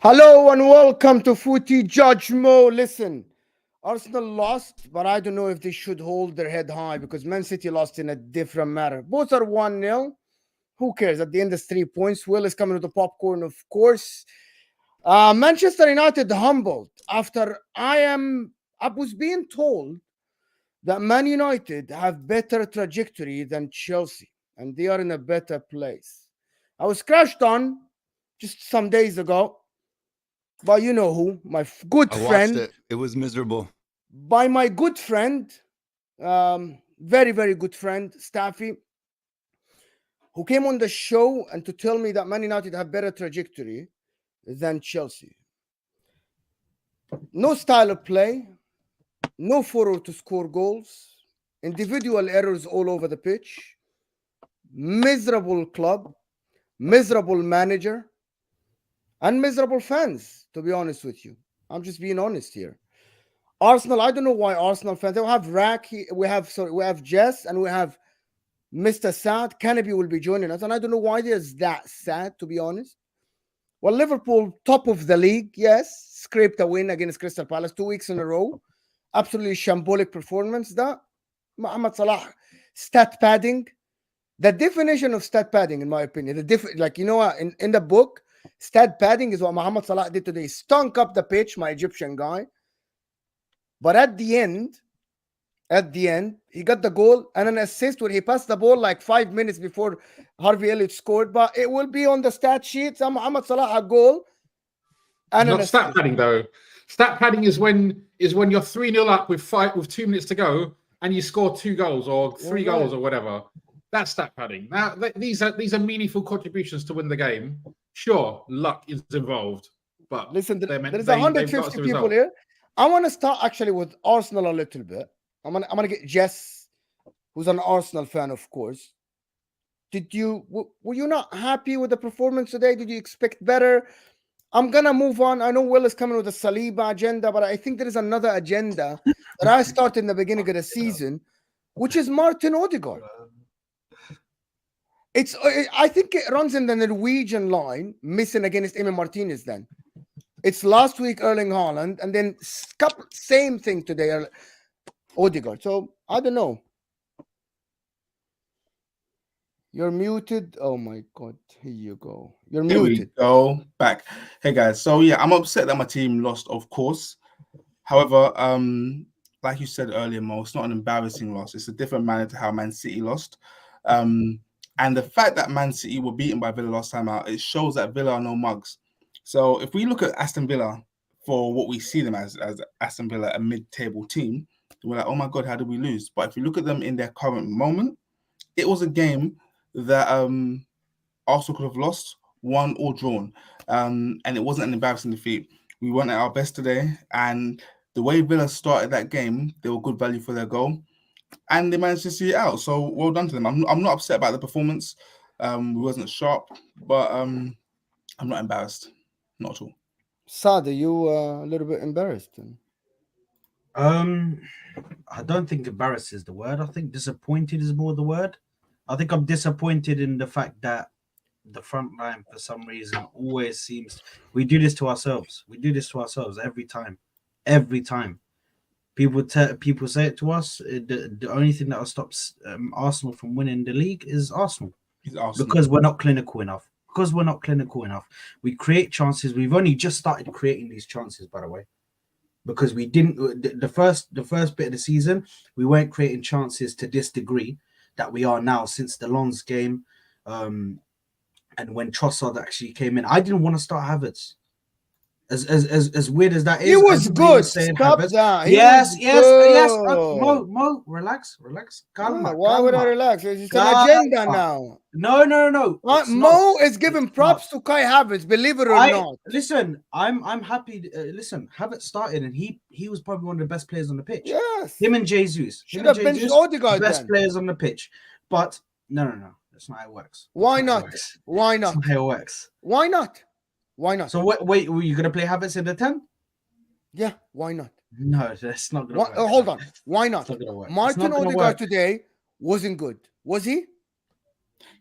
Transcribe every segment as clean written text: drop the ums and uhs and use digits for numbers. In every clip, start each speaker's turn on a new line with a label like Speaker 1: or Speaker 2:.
Speaker 1: Hello and welcome to Footy Judge Mo. Listen, Arsenal lost, but I don't know if they should hold their head high because Man City lost in a different matter. Both are 1-0. Who cares? At the end, it's 3 points. Will is coming with the popcorn, of course. Manchester United humbled after I was being told that Man United have better trajectory than Chelsea and they are in a better place. I was crashed on just some days ago. But you know who? My good
Speaker 2: I watched
Speaker 1: friend.
Speaker 2: it. It was miserable.
Speaker 1: By my good friend, very, very good friend, Staffy, who came on the show and to tell me that Man United have better trajectory than Chelsea. No style of play, no forward to score goals, individual errors all over the pitch, miserable club, miserable manager, and miserable fans, to be honest with you. I'm just being honest here. Arsenal, I don't know why Arsenal fans. They have we have Jess, and we have Mr. Sad. Canopy will be joining us, and I don't know why they're that sad, to be honest. Well, Liverpool, top of the league, yes, scraped a win against Crystal Palace 2 weeks in a row. Absolutely shambolic performance. That Mohamed Salah, stat padding. The definition of stat padding, in my opinion, in the book, stat padding is what Mohamed Salah did today. Stunk up the pitch, my Egyptian guy. But at the end, he got the goal and an assist where he passed the ball like 5 minutes before Harvey Elliott scored. But it will be on the stat sheet. Mohamed Salah a goal and
Speaker 3: not stat padding though. Stat padding is when you're 3-0 up with 2 minutes to go and you score 2 goals or 3 goals or whatever. That's stat padding. Now these are meaningful contributions to win the game. Sure, luck is involved, but
Speaker 1: listen, there's 150 people here. I want to start actually with Arsenal a little bit. I'm gonna get Jess, who's an Arsenal fan, of course. Were you not happy with the performance today? Did you expect better? I'm gonna move on. I know Will is coming with a Saliba agenda, but I think there is another agenda that I started in the beginning of the season, which is Martin Odegaard. I think it runs in the Norwegian line, missing against Emi Martinez then. It's last week Erling Haaland, and then same thing today, Odegaard. So I don't know. You're muted. Oh my God! Here you go. You're muted.
Speaker 4: We go back. Hey guys. So yeah, I'm upset that my team lost, of course. However, like you said earlier, Mo, it's not an embarrassing loss. It's a different manner to how Man City lost. And the fact that Man City were beaten by Villa last time out, it shows that Villa are no mugs. So if we look at Aston Villa for what we see them as Aston Villa, a mid-table team, we're like, oh my God, how did we lose? But if you look at them in their current moment, it was a game that Arsenal could have lost, won or drawn. And it wasn't an embarrassing defeat. We weren't at our best today. And the way Villa started that game, they were good value for their goal. And they managed to see it out. So well done to them. I'm not upset about the performance. We wasn't sharp, but I'm not embarrassed. Not at all.
Speaker 1: Sad, are you a little bit embarrassed?
Speaker 5: I don't think embarrassed is the word. I think disappointed is more the word. I think I'm disappointed in the fact that the front line, for some reason, always seems we do this to ourselves. We do this to ourselves every time. Every time. People say it to us. The only thing that stops Arsenal from winning the league is Arsenal. Because we're not clinical enough. We create chances. We've only just started creating these chances, by the way, because we didn't. The first bit of the season, we weren't creating chances to this degree that we are now since the Lens game, and when Trossard actually came in. I didn't want to start Havertz. As weird as that is,
Speaker 1: he was good. Stop that.
Speaker 5: Yes. Mo, relax. Calma.
Speaker 1: Why would I relax? It's an agenda now.
Speaker 5: No.
Speaker 1: Mo is giving props to Kai Havertz, believe it or not.
Speaker 5: Listen, I'm happy. Listen, Havertz started, and he was probably one of the best players on the pitch.
Speaker 1: Yes.
Speaker 5: Him and Jesus.
Speaker 1: Should have benched Odegaard.
Speaker 5: Best players on the pitch. But no. That's not how it works.
Speaker 1: Why not?
Speaker 5: That's not how it works.
Speaker 1: Why not? Why not?
Speaker 5: So wait, were you gonna play Havertz in the 10?
Speaker 1: Yeah, why not?
Speaker 5: No, that's not gonna work.
Speaker 1: Hold on. Why not?
Speaker 5: It's not gonna work.
Speaker 1: Martin Odegaard today wasn't good. Was he?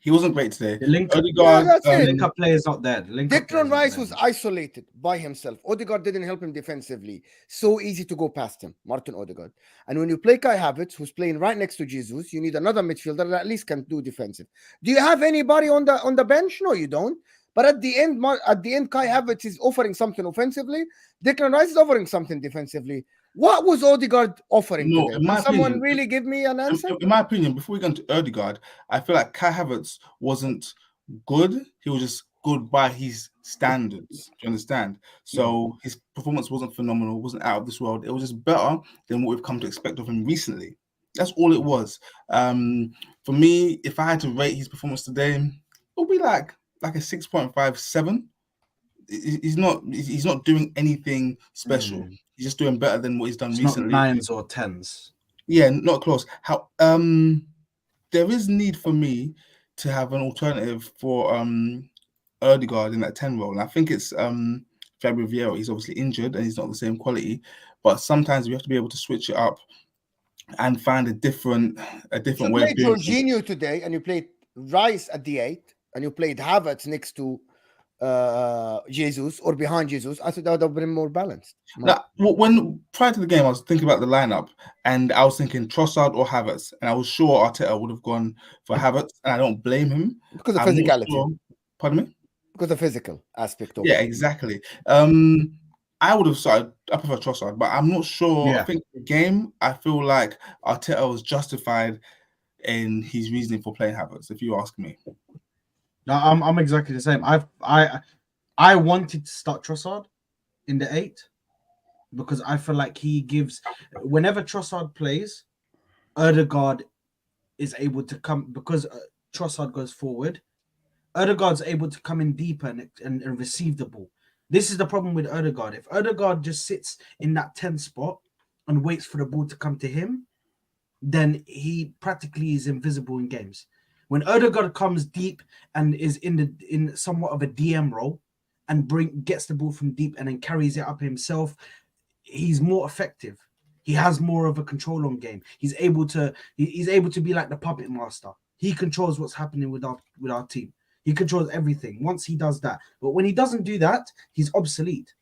Speaker 4: He wasn't great today.
Speaker 5: The link,
Speaker 4: Odegaard,
Speaker 1: that's
Speaker 5: the
Speaker 1: it.
Speaker 5: link-up player is not there. The link-up player is
Speaker 1: Declan
Speaker 5: not
Speaker 1: Rice
Speaker 5: there.
Speaker 1: was isolated by himself. Odegaard didn't help him defensively. So easy to go past him, Martin Odegaard. And when you play Kai Havertz, who's playing right next to Jesus, you need another midfielder that at least can do defensive. Do you have anybody on the bench? No, you don't. But at the end, Kai Havertz is offering something offensively. Declan Rice is offering something defensively. What was Odegaard offering
Speaker 4: No,
Speaker 1: today?
Speaker 4: in my
Speaker 1: Can someone
Speaker 4: opinion-
Speaker 1: really give me an answer?
Speaker 4: in my opinion, before we go into Odegaard, I feel like Kai Havertz wasn't good. He was just good by his standards. Do you understand? So his performance wasn't phenomenal, wasn't out of this world. It was just better than what we've come to expect of him recently. That's all it was. For me, if I had to rate his performance today, it would be like a 6.57. He's not doing anything special. He's just doing better than what he's done
Speaker 5: It's
Speaker 4: recently.
Speaker 5: not 9s or 10s.
Speaker 4: Yeah, not close. How there is need for me to have an alternative for Odegaard in that 10 role. And I think it's Fabio Vieira. He's obviously injured and he's not the same quality. But sometimes we have to be able to switch it up and find a different
Speaker 1: So
Speaker 4: way
Speaker 1: you
Speaker 4: of
Speaker 1: played
Speaker 4: doing things.
Speaker 1: Jorginho today, and you played Rice at the 8, and you played Havertz next to Jesus or behind Jesus. I thought that would have been more balanced.
Speaker 4: Now, when prior to the game, I was thinking about the lineup, and I was thinking Trossard or Havertz, and I was sure Arteta would have gone for Havertz, and I don't blame him.
Speaker 1: Because of
Speaker 4: I'm not
Speaker 1: physicality.
Speaker 4: sure- Pardon me?
Speaker 1: Because of the physical aspect of
Speaker 4: Yeah,
Speaker 1: it.
Speaker 4: exactly. I would have started. I prefer Trossard, but I'm not sure.
Speaker 5: Yeah.
Speaker 4: I think the game, I feel like Arteta was justified in his reasoning for playing Havertz. If you ask me,
Speaker 5: No, I'm exactly the same. I wanted to start Trossard in the 8 because I feel like he gives whenever Trossard plays, Odegaard is able to come because Trossard goes forward. Odegaard's able to come in deeper and receive the ball. This is the problem with Odegaard. If Odegaard just sits in that 10 spot and waits for the ball to come to him, then he practically is invisible in games. When Odegaard comes deep and is in somewhat of a DM role and gets the ball from deep and then carries it up himself, he's more effective. He has more of a control on game. He's able to be like the puppet master. He controls what's happening with our team. He controls everything once he does that. But when he doesn't do that, he's obsolete.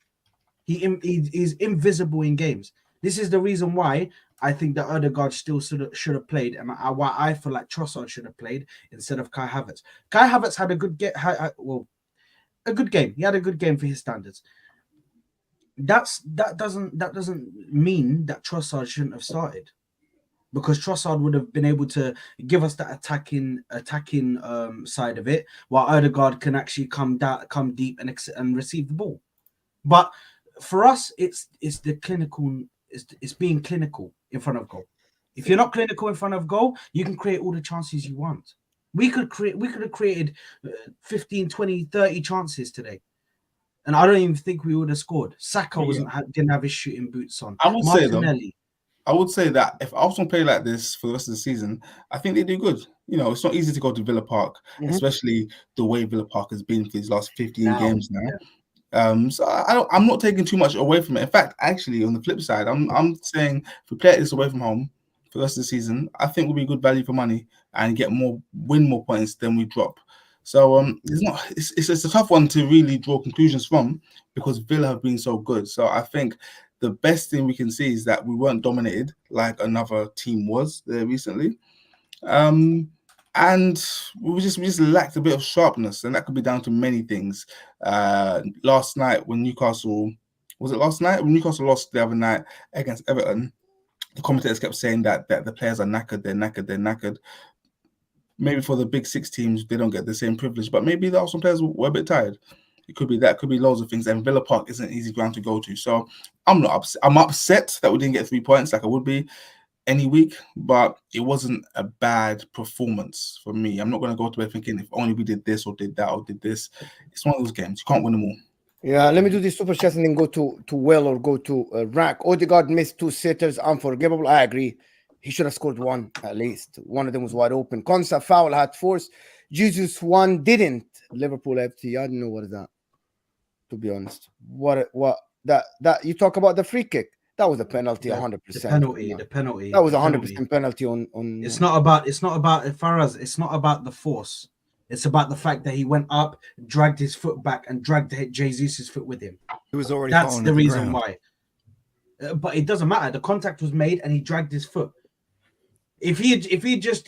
Speaker 5: He's invisible in games. This is the reason why I think that Odegaard still should have played, and why I feel like Trossard should have played instead of Kai Havertz. Kai Havertz had a good game. A good game. He had a good game for his standards. That doesn't mean that Trossard shouldn't have started, because Trossard would have been able to give us that attacking side of it, while Odegaard can actually come deep and receive the ball. But for us, it's the clinical. It's being clinical in front of goal. If you're not clinical in front of goal, you can create all the chances you want. We could have created 15, 20, 30 chances today. And I don't even think we would have scored. Saka didn't have his shooting boots on.
Speaker 4: I would
Speaker 5: Martinelli.
Speaker 4: I would say that if Arsenal play like this for the rest of the season, I think they do good. You know, it's not easy to go to Villa Park, especially the way Villa Park has been for these last 15 games now.
Speaker 5: Yeah.
Speaker 4: So I'm not taking too much away from it. In fact, actually, on the flip side, I'm saying if we play this away from home for the rest of the season, I think we'll be good value for money and win more points than we drop. So it's a tough one to really draw conclusions from, because Villa have been so good. So I think the best thing we can see is that we weren't dominated like another team was there recently. And we just lacked a bit of sharpness, and that could be down to many things. Last night when Newcastle lost the other night against Everton, the commentators kept saying that the players are knackered, they're knackered. Maybe for the big 6 teams, they don't get the same privilege, but maybe the Arsenal players were a bit tired. It could be that, could be loads of things. And Villa Park isn't an easy ground to go to. So I'm not upset. I'm upset that we didn't get 3 points like I would be any week, but it wasn't a bad performance for me. I'm not going to go to it thinking if only we did this or did that or did this. It's one of those games. You can't win them all.
Speaker 1: Yeah, let me do these super chats and then go to Will or go to Rack. Odegaard missed 2 sitters, unforgivable. I agree. He should have scored 1 at least. One of them was wide open. Konsa foul had force. Jesus 1 didn't. Liverpool FT. I don't know what is that, to be honest. What that you talk about the free kick. That was a penalty,
Speaker 5: The
Speaker 1: 100%.
Speaker 5: penalty, the penalty.
Speaker 1: That was
Speaker 5: the
Speaker 1: 100% penalty on.
Speaker 5: It's not about Faraz. It's not about the force. It's about the fact that he went up, dragged his foot back, and dragged Jesus' foot with him.
Speaker 2: He was already
Speaker 5: That's
Speaker 2: falling
Speaker 5: the
Speaker 2: to
Speaker 5: reason
Speaker 2: ground.
Speaker 5: why. But it doesn't matter. The contact was made, and he dragged his foot. If he just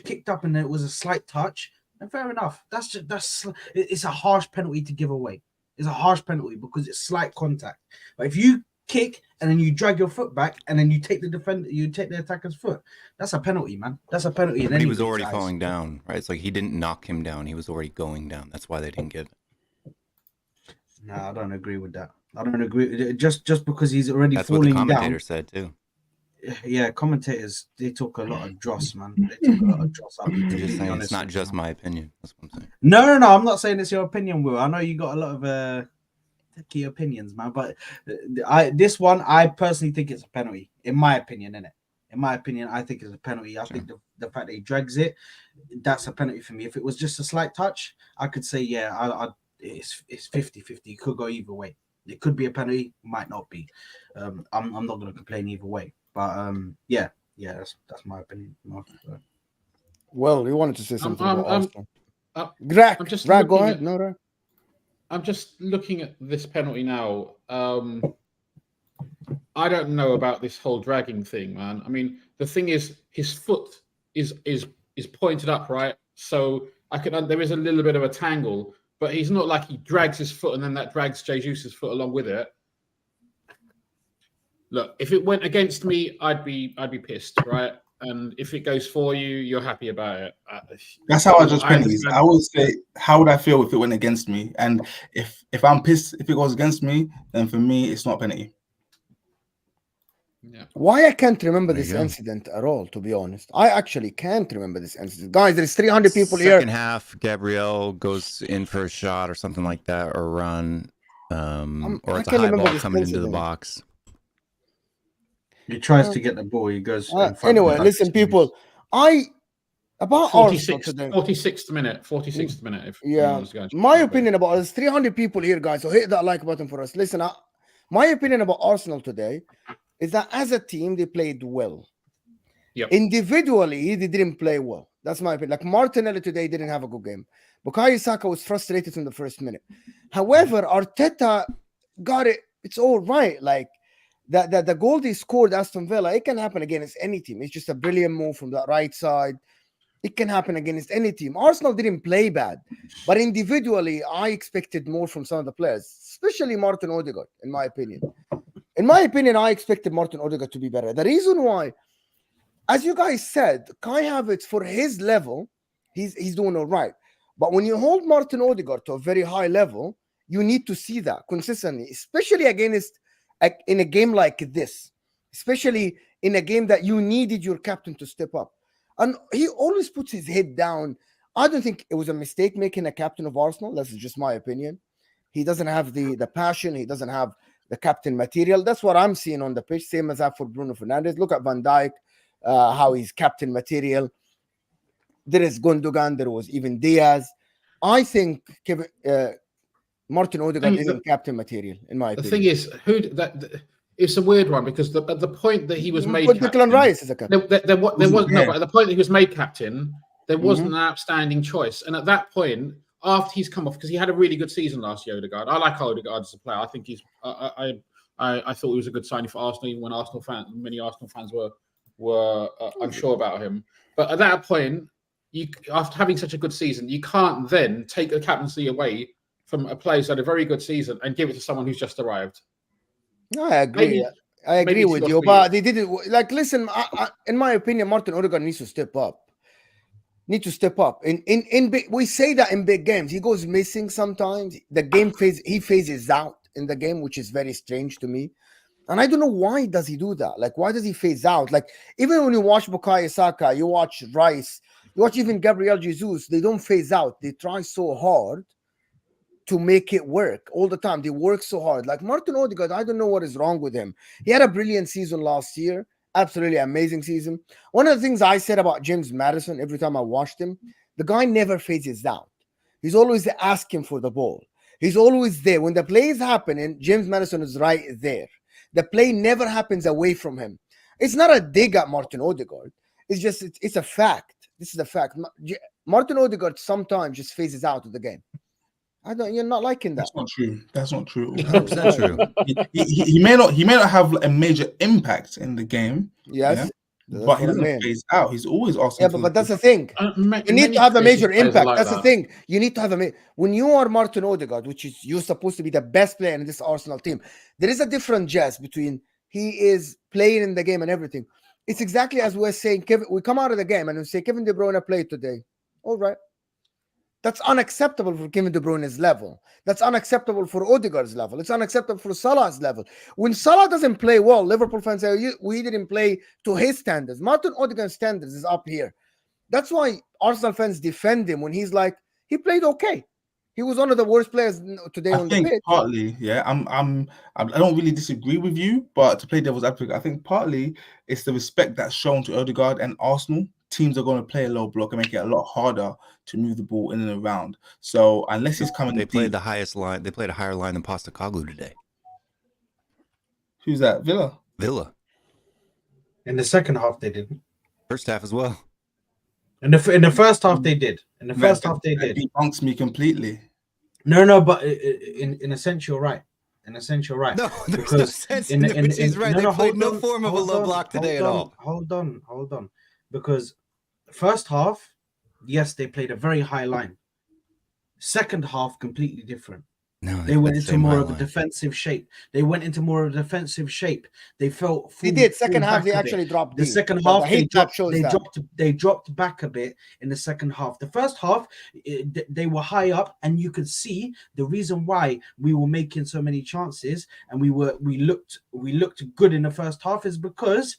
Speaker 5: kicked up and it was a slight touch, then fair enough. It's a harsh penalty to give away. It's a harsh penalty because it's slight contact. But if you kick and then you drag your foot back and then you take the attacker's foot, that's a penalty, man. That's a penalty.
Speaker 2: But he was already falling down, right? It's like he didn't knock him down. He was already going down. That's why they didn't give it.
Speaker 5: No, I don't agree with that. I don't agree. Just because he's already
Speaker 2: That's what
Speaker 5: falling
Speaker 2: the commentator
Speaker 5: down.
Speaker 2: said too.
Speaker 5: Yeah, commentators, they talk a lot of dross, man. They talk a lot of dross.
Speaker 2: I'm just saying it's not just my opinion. That's what I'm saying.
Speaker 5: No. I'm not saying it's your opinion, Will. I know you got a lot of key opinions, man. But I personally think it's a penalty. In my opinion, innit? In my opinion, I think it's a penalty. I think the fact that he drags it, that's a penalty for me. If it was just a slight touch, I could say, yeah, it's 50-50. It could go either way. It could be a penalty, might not be. I'm not going to complain either way. But yeah, that's my opinion.
Speaker 1: Well, you wanted to say something about Arsenal.
Speaker 3: I'm just
Speaker 1: Rag, go
Speaker 3: looking
Speaker 1: ahead.
Speaker 3: at-
Speaker 1: No, Rag.
Speaker 3: I'm just looking at this penalty now. I don't know about this whole dragging thing, man. I mean, the thing is, his foot is pointed up, right? So there is a little bit of a tangle, but he's not like he drags his foot and then that drags Jesus' foot along with it. Look, if it went against me, I'd be pissed, right? And if it goes for you, you're happy about it.
Speaker 4: That's how I judge penalties.
Speaker 3: understand.
Speaker 4: I would say, how would I feel if it went against me? And if I'm pissed, if it goes against me, then for me, it's not a penalty.
Speaker 3: Yeah.
Speaker 1: Why I can't remember
Speaker 2: There
Speaker 1: this
Speaker 2: you go.
Speaker 1: incident at all, to be honest. I actually can't remember this incident. Guys, there's 300 people
Speaker 2: Second
Speaker 1: here.
Speaker 2: half, Gabriel goes in for a shot or something like that, or run, or
Speaker 1: I
Speaker 2: it's a
Speaker 1: can't
Speaker 2: high
Speaker 1: remember
Speaker 2: ball
Speaker 1: this
Speaker 2: coming into the
Speaker 1: incident.
Speaker 2: box.
Speaker 5: He tries to get the ball. He goes. in front
Speaker 1: Anyway,
Speaker 5: of the
Speaker 1: listen,
Speaker 5: back.
Speaker 1: people. About Arsenal
Speaker 3: 46th minute. 46th minute. If
Speaker 1: Yeah,
Speaker 3: anyone's going to
Speaker 1: my
Speaker 3: check it.
Speaker 1: opinion about there's 300 people here, guys. So hit that like button for us. Listen, my opinion about Arsenal today is that as a team they played well.
Speaker 3: Yep.
Speaker 1: Individually, they didn't play well. That's my opinion. Like Martinelli today didn't have a good game. Bukayo Saka was frustrated in the first minute. However, Arteta got it. It's all right. Like the goal they scored, Aston Villa, it can happen against any team. It's just a brilliant move from the right side. It can happen against any team. Arsenal didn't play bad, but individually, I expected more from some of the players, especially Martin Odegaard, in my opinion. In my opinion, I expected Martin Odegaard to be better. The reason why, as you guys said, Kai Havertz, for his level, he's doing all right. But when you hold Martin Odegaard to a very high level, you need to see that consistently, especially in a game like this, especially in a game that you needed your captain to step up. And he always puts his head down. I don't think it was a mistake making a captain of Arsenal. That's just my opinion. He doesn't have the passion. He doesn't have the captain material. That's what I'm seeing on the pitch, same as that for Bruno Fernandes. Look at Van Dijk, how he's captain material. There is Gundogan. There was even Diaz. I think Martin Odegaard isn't captain material, in my
Speaker 3: The
Speaker 1: opinion.
Speaker 3: thing is, it's a weird one because at the point that he was made
Speaker 1: But
Speaker 3: captain,
Speaker 1: Declan Rice is a captain.
Speaker 3: there was no. But at the point that he was made captain, there wasn't
Speaker 1: Mm-hmm.
Speaker 3: an outstanding choice. And at that point, after he's come off, because he had a really good season last year, Odegaard. I like Odegaard as a player. I think he's. I thought he was a good signing for Arsenal, even when many Arsenal fans were unsure about him. But at that point, after having such a good season, you can't then take the captaincy away from a player who's had a very good season and give it to someone who's just arrived.
Speaker 1: No, I agree. I agree
Speaker 3: maybe
Speaker 1: with
Speaker 3: 2 or
Speaker 1: you,
Speaker 3: 3
Speaker 1: but
Speaker 3: years.
Speaker 1: they did it. Like, listen, in my opinion, Martin Odegaard needs to step up. We say that in big games, he goes missing sometimes. He phases out in the game, which is very strange to me. And I don't know why does he do that. Like, why does he phase out? Like, even when you watch Bukayo Saka, you watch Rice, you watch even Gabriel Jesus, they don't phase out. They try so hard to make it work all the time. They work so hard. Like Martin Odegaard, I don't know what is wrong with him. He had a brilliant season last year. Absolutely amazing season. One of the things I said about James Maddison every time I watched him, the guy never phases out. He's always asking for the ball. He's always there. When the play is happening, James Maddison is right there. The play never happens away from him. It's not a dig at Martin Odegaard. It's just it's a fact. This is a fact. Martin Odegaard sometimes just phases out of the game. You're not liking that.
Speaker 4: That's not true. That's not true.
Speaker 2: 100% true.
Speaker 4: He may not have a major impact in the game.
Speaker 1: Yes.
Speaker 4: Yeah, but he doesn't phase out. He's always asking.
Speaker 1: Yeah, but that's the thing. You need to have a major impact. That's the thing. You need to have when you are Martin Odegaard, which is you're supposed to be the best player in this Arsenal team. There is a different jazz between he is playing in the game and everything. It's exactly as we're saying. We come out of the game and we say Kevin De Bruyne played today. All right. That's unacceptable for Kevin De Bruyne's level. That's unacceptable for Odegaard's level. It's unacceptable for Salah's level. When Salah doesn't play well, Liverpool fans say, we didn't play to his standards. Martin Odegaard's standards is up here. That's why Arsenal fans defend him when he's like, he played okay. He was one of the worst players today on the pitch.
Speaker 4: Partly, yeah. I don't really disagree with you, but to play devil's advocate, I think partly it's the respect that's shown to Odegaard and Arsenal. Teams are going to play a low block and make it a lot harder to move the ball in and around. So unless he's coming,
Speaker 2: they played the highest line. They played a higher line than Postecoglou today.
Speaker 4: Who's that? Villa.
Speaker 5: In the second half, they didn't.
Speaker 2: First half as well.
Speaker 5: In the first half, they did. In the first half, they did.
Speaker 4: Debunks me completely.
Speaker 5: No, but in a sense, you're right. In a sense, you're right.
Speaker 2: No, there's no sense in which he's right. They played no form of a low block today at all.
Speaker 5: Hold on. Because first half, yes, they played a very high line. Second half, completely different.
Speaker 2: No,
Speaker 5: they went into more of a defensive shape. They felt
Speaker 1: they did. Second half, they actually dropped.
Speaker 5: The second half, they dropped back a bit in the second half. The first half, they were high up, and you could see the reason why we were making so many chances and we looked good in the first half is because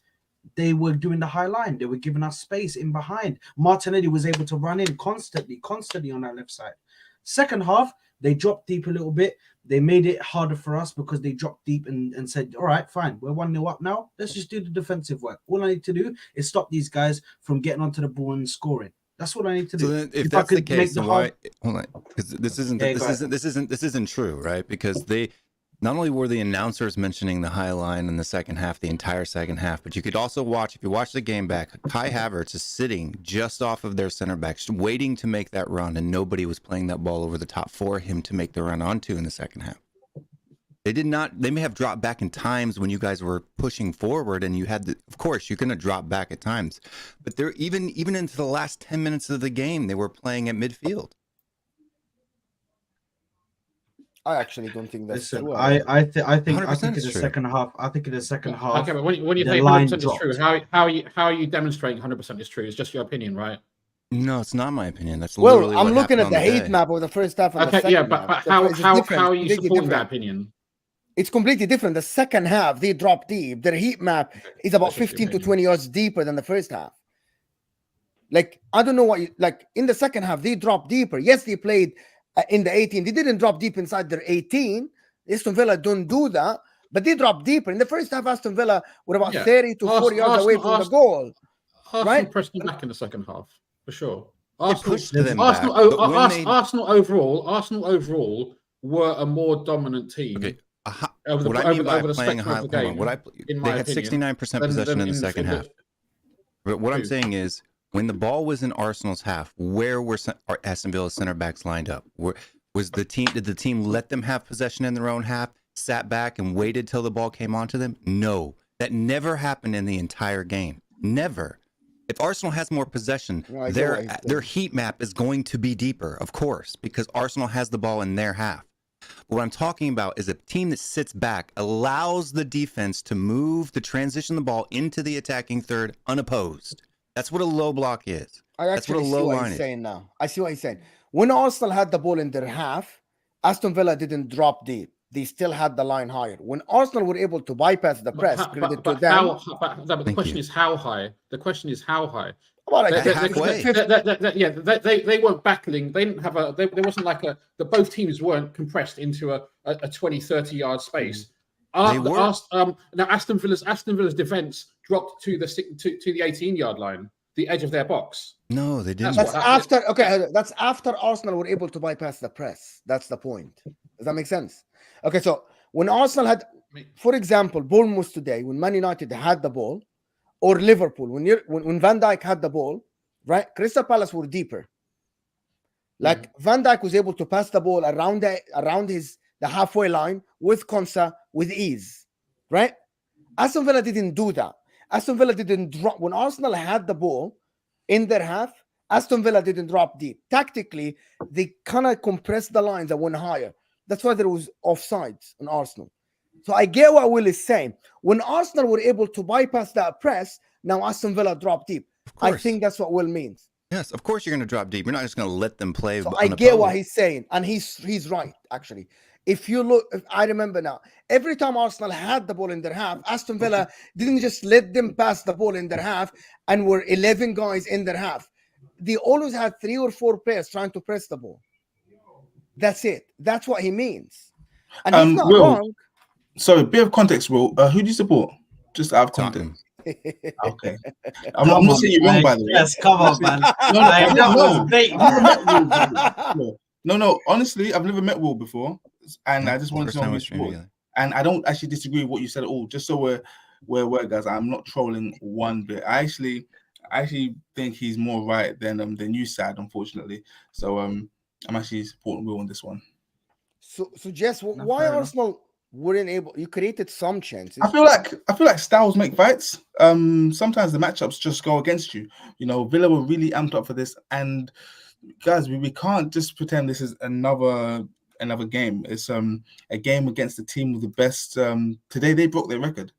Speaker 5: they were doing the high line. They were giving us space in behind. Martinelli was able to run in constantly on that left side. Second half, they dropped deep a little bit. They made it harder for us because they dropped deep and said, all right, fine, we're 1-0 up now. Let's just do the defensive work. All I need to do is stop these guys from getting onto the ball and scoring. That's what I need to do.
Speaker 2: So then if that's the case, then why? Hold on, because this isn't true, right? Because not only were the announcers mentioning the high line in the second half, the entire second half, but you could also watch, if you watch the game back, Kai Havertz is sitting just off of their center backs, waiting to make that run, and nobody was playing that ball over the top for him to make the run onto in the second half. They may have dropped back in times when you guys were pushing forward, and you had of course, you're going to drop back at times, but they're even into the last 10 minutes of the game, they were playing at midfield.
Speaker 1: I actually don't think that's true.
Speaker 5: I think in the second half. I think in the second half.
Speaker 3: Okay, but when you say 100% is true, how are you demonstrating 100% is true? It's just your opinion, right?
Speaker 2: No, it's not my opinion. That's
Speaker 1: well,
Speaker 2: literally
Speaker 1: I'm looking at the
Speaker 2: heat
Speaker 1: heat map of the first half. And
Speaker 3: okay,
Speaker 1: the second
Speaker 3: yeah, but how are you supporting that opinion?
Speaker 1: It's completely different. The second half, they drop deep. Their heat map is about 15 to 20 yards deeper than the first half. Like, I don't know what in the second half, they dropped deeper. Yes, they played in the 18. They didn't drop deep inside their 18. Aston Villa don't do that, but they dropped deeper. In the first half, Aston Villa were about 30 to 40 yards away from the goal.
Speaker 3: Arsenal pressed them back in the second half, for Sure.
Speaker 2: Arsenal
Speaker 3: overall were a more dominant team.
Speaker 2: Okay. What I mean by playing high, they had 69% possession in the second half. But what I'm saying is, when the ball was in Arsenal's half, where were Aston Villa's center backs lined up? Did the team let them have possession in their own half, sat back and waited till the ball came onto them? No, that never happened in the entire game. Never. If Arsenal has more possession, their heat map is going to be deeper, of course, because Arsenal has the ball in their half. What I'm talking about is a team that sits back, allows the defense to transition the ball into the attacking third unopposed. That's what a low block is. That's what a low line is.
Speaker 1: Saying now. I see what he's saying. When Arsenal had the ball in their half, Aston Villa didn't drop deep. They still had the line higher. When Arsenal were able to bypass the press, credit to them.
Speaker 3: But the question is how high. The question is how high.
Speaker 1: Well,
Speaker 3: they weren't battling. They didn't have there wasn't like both teams weren't compressed into a 20, 30 yard space. Now Aston Villa's defense dropped to the 18-yard line, the edge of their box.
Speaker 2: No, they didn't.
Speaker 1: That's after Arsenal were able to bypass the press. That's the point. Does that make sense? Okay, so when Arsenal had for example, Bournemouth today, when Man United had the ball, or Liverpool, when Van Dijk had the ball, right? Crystal Palace were deeper. Like Van Dijk was able to pass the ball around the halfway line with Konsa with ease, right? Aston Villa didn't do that. Aston Villa didn't drop when Arsenal had the ball in their half. Aston Villa didn't drop deep. Tactically, they kind of compressed the lines and went higher. That's why there was offsides on Arsenal. So I get what Will is saying. When Arsenal were able to bypass that press, now Aston Villa dropped deep. I think that's what Will means.
Speaker 2: Yes, of course you're going to drop deep. You're not just going to let them play.
Speaker 1: So I get what he's saying, and he's right actually. If you look, if I remember now, every time Arsenal had the ball in their half, Aston Villa didn't just let them pass the ball in their half and were 11 guys in their half. They always had 3 or 4 players trying to press the ball. That's it. That's what he means. And he's not wrong.
Speaker 4: Sorry, bit of context, Will. Who do you support? Just out of context. Okay. I'm not saying you're wrong, by the way.
Speaker 5: Yes, come on, man.
Speaker 4: No. Honestly, I've never met Will before, and I just wanted to know his support. And I don't actually disagree with what you said at all. Just so we're guys. I'm not trolling one bit. I actually think he's more right than you said, unfortunately. So I'm actually supporting Will on this one.
Speaker 1: So Jess, why Arsenal weren't able? You created some chances.
Speaker 4: I feel like styles make fights. Sometimes the matchups just go against you. You know, Villa were really amped up for this, and guys, we can't just pretend this is another game. It's a game against the team with the best. Today they broke their record.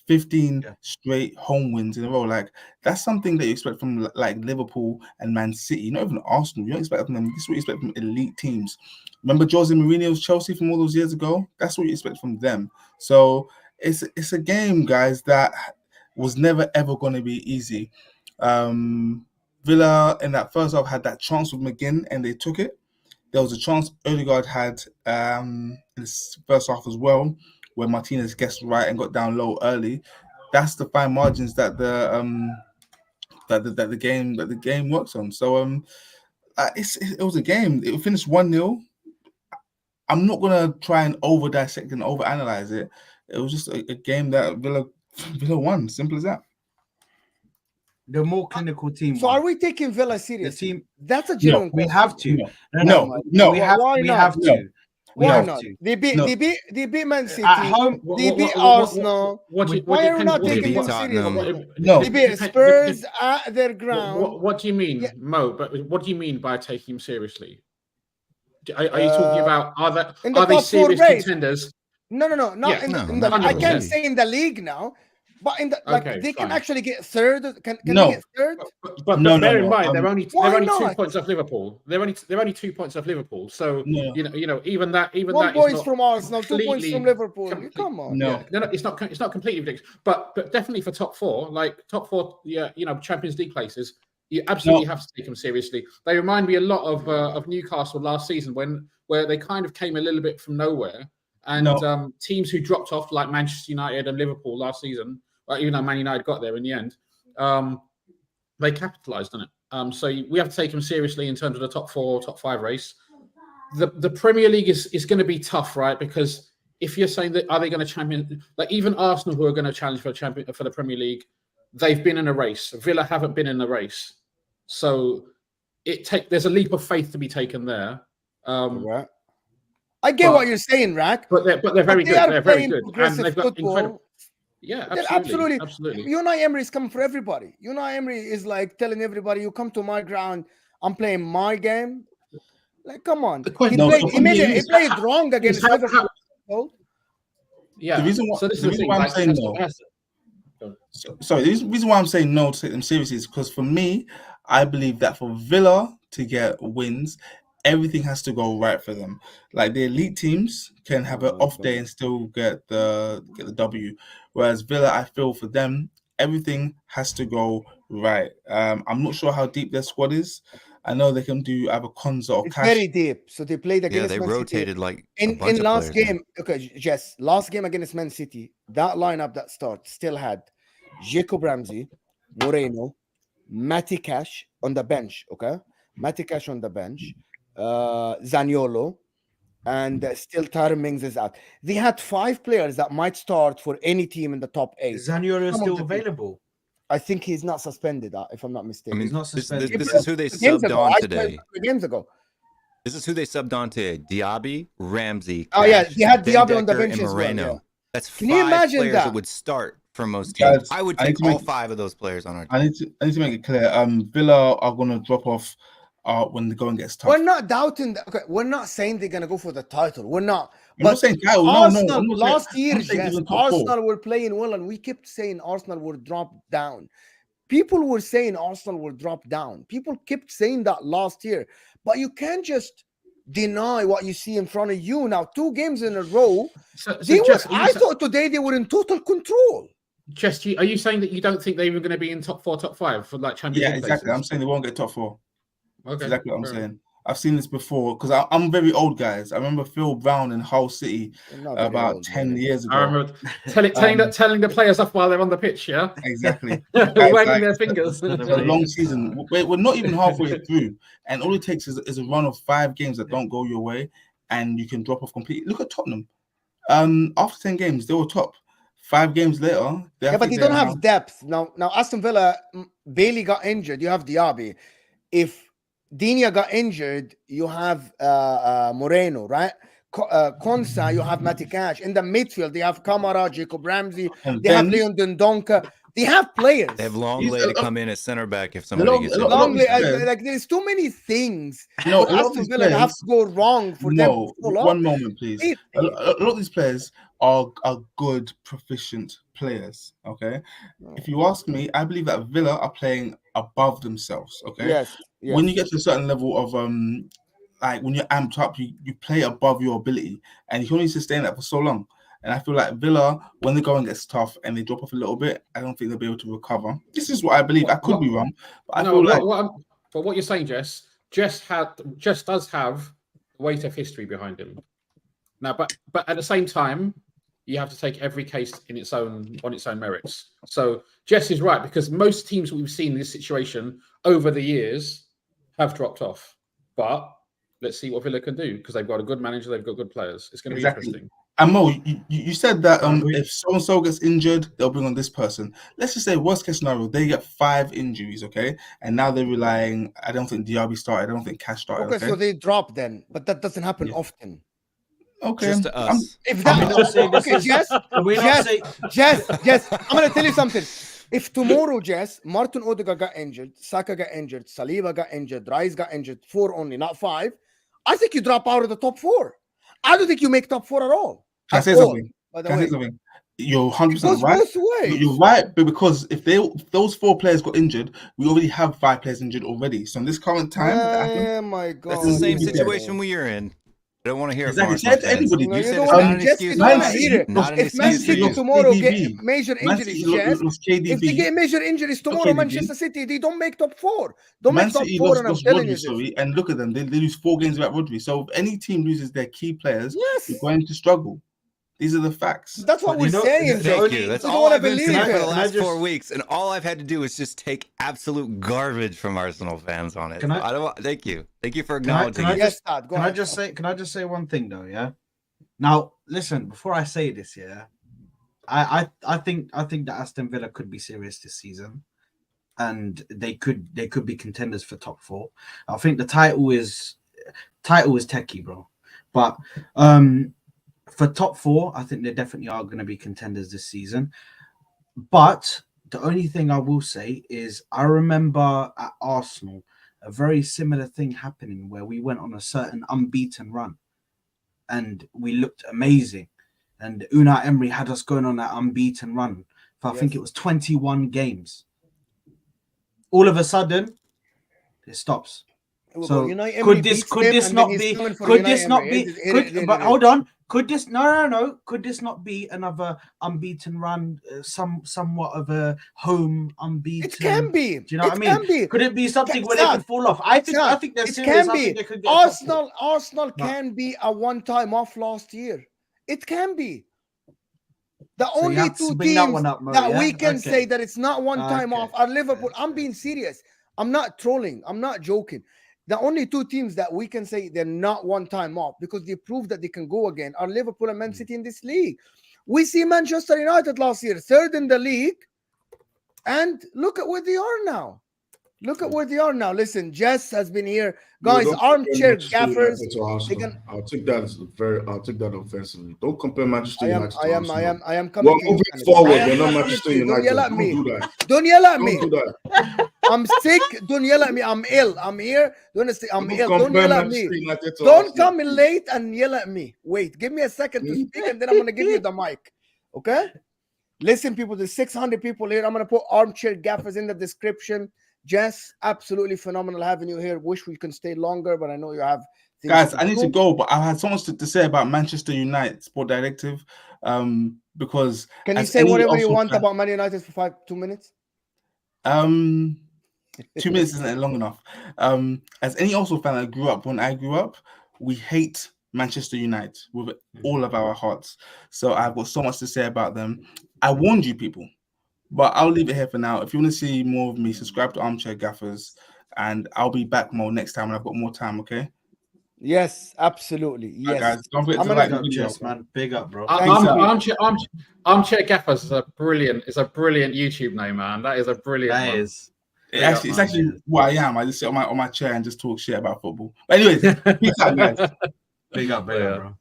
Speaker 4: 15 straight home wins in a row. Like, that's something that you expect from like Liverpool and Man City, not even Arsenal. You don't expect from them. This is what you expect from elite teams. Remember Jose Mourinho's Chelsea from all those years ago? That's what you expect from them. So it's a game, guys, that was never ever going to be easy. Villa in that first half had that chance with McGinn and they took it. There was a chance Odegaard had in the first half as well, where Martinez guessed right and got down low early. That's the fine margins that the game works on. So it was a game. It finished 1-0. I'm not gonna try and over dissect and over analyze it. It was just a game that Villa won. Simple as that.
Speaker 5: The more clinical team.
Speaker 1: So are we taking Villa seriously?
Speaker 5: The team.
Speaker 1: That's a genuine question.
Speaker 5: We have to.
Speaker 4: No.
Speaker 5: We have to.
Speaker 1: Why not? They beat Man City.
Speaker 5: At home,
Speaker 1: they beat Arsenal. Why are we not taking them seriously?
Speaker 4: No.
Speaker 1: They beat Spurs at their ground.
Speaker 3: What do you mean, Mo? But what do you mean by taking them seriously? Are you talking about are they serious contenders?
Speaker 1: No. I can't say in the league now. But in the they can actually get third. Can they get third?
Speaker 3: But bear in mind they're only 2 points off Liverpool. They're only 2 points off Liverpool. So you know even that
Speaker 1: 1 point from Arsenal, 2 points from Liverpool. Come on.
Speaker 3: No, it's not completely ridiculous. But definitely for top four, Champions League places, you absolutely have to take them seriously. They remind me a lot of Newcastle last season where they kind of came a little bit from nowhere, and teams who dropped off like Manchester United and Liverpool last season. Even though Man United got there in the end, they capitalised on it. So we have to take them seriously in terms of the top 4, top 5 race. The Premier League is going to be tough, right? Because if you're saying that are they going to champion, like even Arsenal who are going to challenge for the Premier League, they've been in a race. Villa haven't been in the race, so there's a leap of faith to be taken there.
Speaker 1: Right. I get what you're saying, Rack.
Speaker 3: But they're very good. They're very good, and they've got incredible. Yeah, absolutely.
Speaker 1: Unai Emery is coming for everybody. Unai Emery is like telling everybody, "You come to my ground. I'm playing my game." Like, come on. He played wrong against Liverpool.
Speaker 3: Yeah.
Speaker 4: The reason why I'm saying no. Sorry, the reason why I'm saying no to take them seriously is because for me, I believe that for Villa to get wins, everything has to go right for them. Like the elite teams can have an off day and still get the W. Whereas Villa, I feel for them, everything has to go right. I'm not sure how deep their squad is. I know they can do either Konza or Cash.
Speaker 1: Very deep. So they played against
Speaker 2: they
Speaker 1: Man
Speaker 2: rotated
Speaker 1: City.
Speaker 2: like
Speaker 1: in last game. Okay, Jess, last game against Man City, that lineup that started still had Jacob Ramsey, Moreno, Matty Cash on the bench. Okay, Matty Cash on the bench. Zaniolo, and still Tyron Mings is out. They had 5 players that might start for any team in the top 8.
Speaker 5: Is Zaniolo
Speaker 1: Some of
Speaker 5: still
Speaker 1: the
Speaker 5: available?
Speaker 1: I think he's not suspended, if I'm not mistaken.
Speaker 2: I mean,
Speaker 5: He's not suspended.
Speaker 2: this is who they
Speaker 1: Games
Speaker 2: subbed
Speaker 1: ago,
Speaker 2: on
Speaker 1: I
Speaker 2: today.
Speaker 1: said games ago.
Speaker 2: This is who they subbed on today. Diaby, Ramsey,
Speaker 1: Oh yeah,
Speaker 2: Cash,
Speaker 1: they had
Speaker 2: Ben
Speaker 1: Diaby on the
Speaker 2: Decker,
Speaker 1: bench
Speaker 2: and
Speaker 1: as well.
Speaker 2: Moreno.
Speaker 1: Yeah.
Speaker 2: That's
Speaker 1: Can
Speaker 2: 5
Speaker 1: you imagine
Speaker 2: players
Speaker 1: that?
Speaker 2: that would start for most teams.
Speaker 4: Guys,
Speaker 2: I would
Speaker 4: I need
Speaker 2: take
Speaker 4: to
Speaker 2: all
Speaker 4: make-
Speaker 2: 5 of those players on our team.
Speaker 4: I need to make it clear. Villa are going to drop off when the going gets tough.
Speaker 1: We're not doubting that. Okay, we're not saying they're gonna go for the title. We're not.
Speaker 4: I'm not saying title. No,
Speaker 1: Arsenal
Speaker 4: I'm not
Speaker 1: last
Speaker 4: saying,
Speaker 1: year,
Speaker 4: I'm saying
Speaker 1: yes,
Speaker 4: even top 4.
Speaker 1: Arsenal were playing well, and we kept saying Arsenal would drop down. People were saying Arsenal will drop down. People kept saying that last year, but you can't just deny what you see in front of you. Now, 2 games in a row, I thought today they were in total control.
Speaker 3: Just, are you saying that you don't think they're even going to be in top 4, top 5 for like Champions League?
Speaker 4: Yeah, exactly.
Speaker 3: places?
Speaker 4: I'm saying they won't get top 4.
Speaker 3: Okay,
Speaker 4: Exactly what I'm saying. I've seen this before because I'm very old, guys. I remember Phil Brown in Hull City about 10 years ago.
Speaker 3: I remember telling the players off while they're on the pitch. Yeah,
Speaker 4: exactly.
Speaker 3: Wagging their fingers.
Speaker 4: It's a long season. We're not even halfway through, and all it takes is a run of 5 games that don't go your way, and you can drop off completely. Look at Tottenham. After 10 games, they were top. 5 games later,
Speaker 1: but they don't have depth now. Now Aston Villa, Bailey got injured. You have Diaby. If Digne got injured, you have Moreno, right? Konsa, you have Matty Cash. In the midfield, they have Kamara, Jacob Ramsey, they have Leon Dundonka. They have players.
Speaker 2: They have Longley to come in at center back if somebody gets injured.
Speaker 1: Longley, like there's too many things for Aston Villa have to go wrong for them to pull off.
Speaker 4: One moment, please. A lot of these players are good, proficient players. Okay, if you ask me, I believe that Villa are playing above themselves. Okay,
Speaker 1: yes.
Speaker 4: When you get to a certain level of like when you're amped up, you play above your ability, and you can only sustain that for so long. And I feel like Villa, when the going gets tough and they drop off a little bit, I don't think they'll be able to recover. This is what I believe. I could be wrong, but I feel like.
Speaker 3: But what you're saying, Jess does have weight of history behind him. Now, but at the same time, you have to take every case on its own merits. So Jess is right, because most teams we've seen in this situation over the years have dropped off. But let's see what Villa can do, because they've got a good manager, they've got good players. It's going to be interesting.
Speaker 4: And Mo, you said that if so-and-so gets injured, they'll bring on this person. Let's just say worst case scenario, they get 5 injuries, okay? And now they're relying, I don't think Diaby started, I don't think Cash started.
Speaker 1: Okay, so they drop then, but that doesn't happen often.
Speaker 2: Okay. Just to us.
Speaker 1: If that, Jess, I'm going to tell you something. If tomorrow, Jess, Martin Odegaard got injured, Saka got injured, Saliba got injured, Rice got injured, 4 only, not 5, I think you drop out of the top 4. I don't think you make top 4 at all.
Speaker 4: Can I say something? You're 100% right. You're right, but because if those 4 players got injured, we already have 5 players injured already. So in this current time,
Speaker 1: oh my God,
Speaker 2: that's the same situation we are in. I don't want to hear
Speaker 4: exactly.
Speaker 2: it from
Speaker 4: anybody.
Speaker 2: You said it's not an excuse.
Speaker 1: If Man City tomorrow get major injuries, if they get major injuries tomorrow, Manchester City, they don't make top 4. Don't make top 4, and I'm telling you.
Speaker 4: And look at them. They lose 4 games without Rodri. So if any team loses their key players, they're
Speaker 1: yes,
Speaker 4: going to struggle. These are the facts.
Speaker 1: That's what we're saying.
Speaker 2: Thank you. That's all I've been saying for the last 4 weeks, and all I've had to do is just take absolute garbage from Arsenal fans on it. Thank you. Thank you for acknowledging it.
Speaker 1: Yes,
Speaker 5: Can I just say one thing though? Yeah. Now listen. Before I say this, yeah, I think that Aston Villa could be serious this season, and they could be contenders for top 4. I think the title is techie, bro, but for top 4, I think they definitely are going to be contenders this season. But the only thing I will say is I remember at Arsenal a very similar thing happening where we went on a certain unbeaten run and we looked amazing. And Unai Emery had us going on that unbeaten run for I think it was 21 games. All of a sudden, it stops. So could this not be? But hold on. Could this Could this not be another unbeaten run? Somewhat of a home unbeaten.
Speaker 1: It can be.
Speaker 5: Do you know what I mean? Could it be something where they could fall off? I think there's
Speaker 1: it can be. Arsenal can be a one-time off last year. It can be. The only 2 teams that we can say that it's not one time off are Liverpool. I'm being serious. I'm not trolling. I'm not joking. the only two teams that we can say they're not one time off because they prove that they can go again are Liverpool and Man City in this league. We see Manchester United last year, third in the league, and look at where they are now. Look at where they are now. Listen, Jess has been here, guys. Armchair gaffers.
Speaker 6: I'll take that offensively. Don't compare Manchester United to
Speaker 1: Arsenal. I am
Speaker 6: coming.
Speaker 1: We're
Speaker 6: moving forward. We're not Manchester United.
Speaker 1: Don't yell at me.
Speaker 6: Don't do that.
Speaker 1: Don't yell at me.
Speaker 6: Don't do that.
Speaker 1: I'm sick. Don't yell at me. I'm ill. I'm here. Don't understand. I'm ill. Don't yell at me. Don't come in late and yell at me. Wait, give me a second to speak, and then I'm gonna give you the mic. Okay? Listen, people. There's 600 people here. I'm gonna put armchair gaffers in the description. Jess, absolutely phenomenal having you here. Wish we can stay longer, but I know you have things.
Speaker 4: Guys, I need to go, but I had so much to say about Manchester United Sport Directive. Because
Speaker 1: can you say whatever you want about Man United for 2 minutes?
Speaker 4: 2 minutes isn't long enough. As any Arsenal fan that grew up when I grew up, we hate Manchester United with all of our hearts. So I've got so much to say about them. I warned you people. But I'll leave it here for now. If you want to see more of me, subscribe to Armchair Gaffers, and I'll be back more next time when I've got more time. Okay?
Speaker 1: Yes, absolutely. Yes.
Speaker 4: Right, guys, don't forget to like the videos,
Speaker 5: man. Big up, bro.
Speaker 3: Armchair Gaffers is a brilliant YouTube name, man. That is a brilliant.
Speaker 5: That is.
Speaker 4: It's actually what I am. I just sit on my chair and just talk shit about football. But anyways, peace out, guys.
Speaker 5: Big up, bro.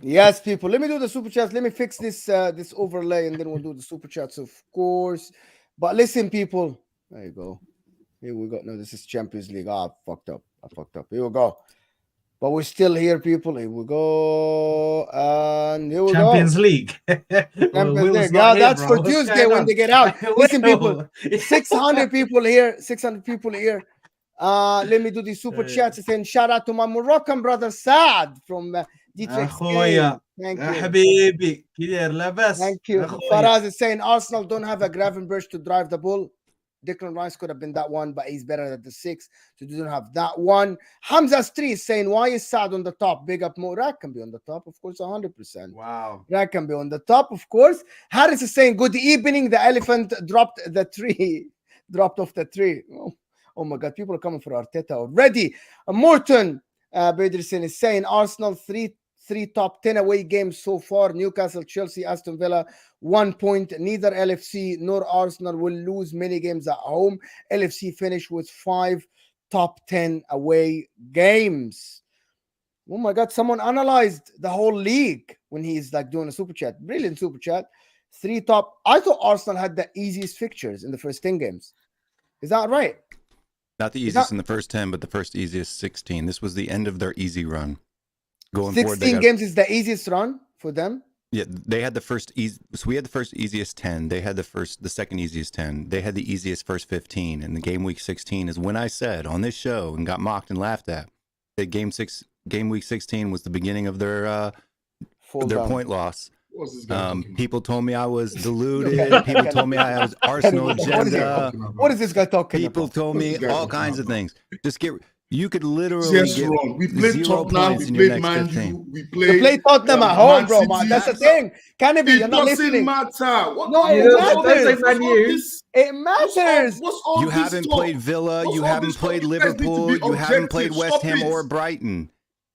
Speaker 1: Yes, people. Let me do the super chats. Let me fix this this overlay, and then we'll do the super chats, of course. But listen, people. There you go. Here we go. No, this is Champions League. I fucked up. Here we go. But we're still here, people. Here we go. And here we
Speaker 5: Champions
Speaker 1: go.
Speaker 5: League.
Speaker 1: Champions League. Yeah, that's for Tuesday when they get out. Listen, people. 600 people here. 600 people here. Let me do the super chats and shout out to my Moroccan brother Saad from Thank you. Thank you. Faraz is saying Arsenal don't have a Gravenberch to drive the ball. Declan Rice could have been that one, but he's better at the 6, so they don't have that one. Hamza Street is saying, why is Saad on the top? Big up Mo. Rack can be on the top, of course, 100%.
Speaker 5: Wow.
Speaker 1: Rack can be on the top, of course. Harris is saying, good evening. The elephant dropped off the tree. Oh my God, people are coming for Arteta already. Morton Bedrison is saying Arsenal three top 10 away games so far. Newcastle, Chelsea, Aston Villa, 1 point. Neither LFC nor Arsenal will lose many games at home. LFC finished with 5 top 10 away games. Oh my God, someone analyzed the whole league when he's like doing a super chat. Brilliant super chat. 3 top. I thought Arsenal had the easiest fixtures in the first 10 games. Is that right?
Speaker 2: Not the easiest in the first 10, but the first easiest 16. This was the end of their easy run. Going
Speaker 1: 16 games is the easiest run for them.
Speaker 2: Yeah, they had the first easy. So we had the first easiest 10. They had the second easiest 10. They had the easiest first 15. And the game week 16 is when I said on this show and got mocked and laughed at that game week 16 was the beginning of their point loss. People told me I was deluded. People told me I was Arsenal agenda.
Speaker 1: What is this guy talking
Speaker 2: People
Speaker 1: about?
Speaker 2: told me all kinds of things. You could literally get
Speaker 6: we played
Speaker 2: 0
Speaker 6: Tottenham,
Speaker 2: points in
Speaker 6: we
Speaker 2: your
Speaker 6: played
Speaker 2: next
Speaker 6: Man
Speaker 2: 15.
Speaker 6: U, we
Speaker 1: Play Tottenham at home, bro, man. That's the thing. Can it be? You're
Speaker 6: It
Speaker 1: not
Speaker 6: doesn't
Speaker 1: listening.
Speaker 6: matter.
Speaker 1: It matters. It matters.
Speaker 2: You haven't played Villa. You haven't played Liverpool. You haven't played West Ham or Brighton.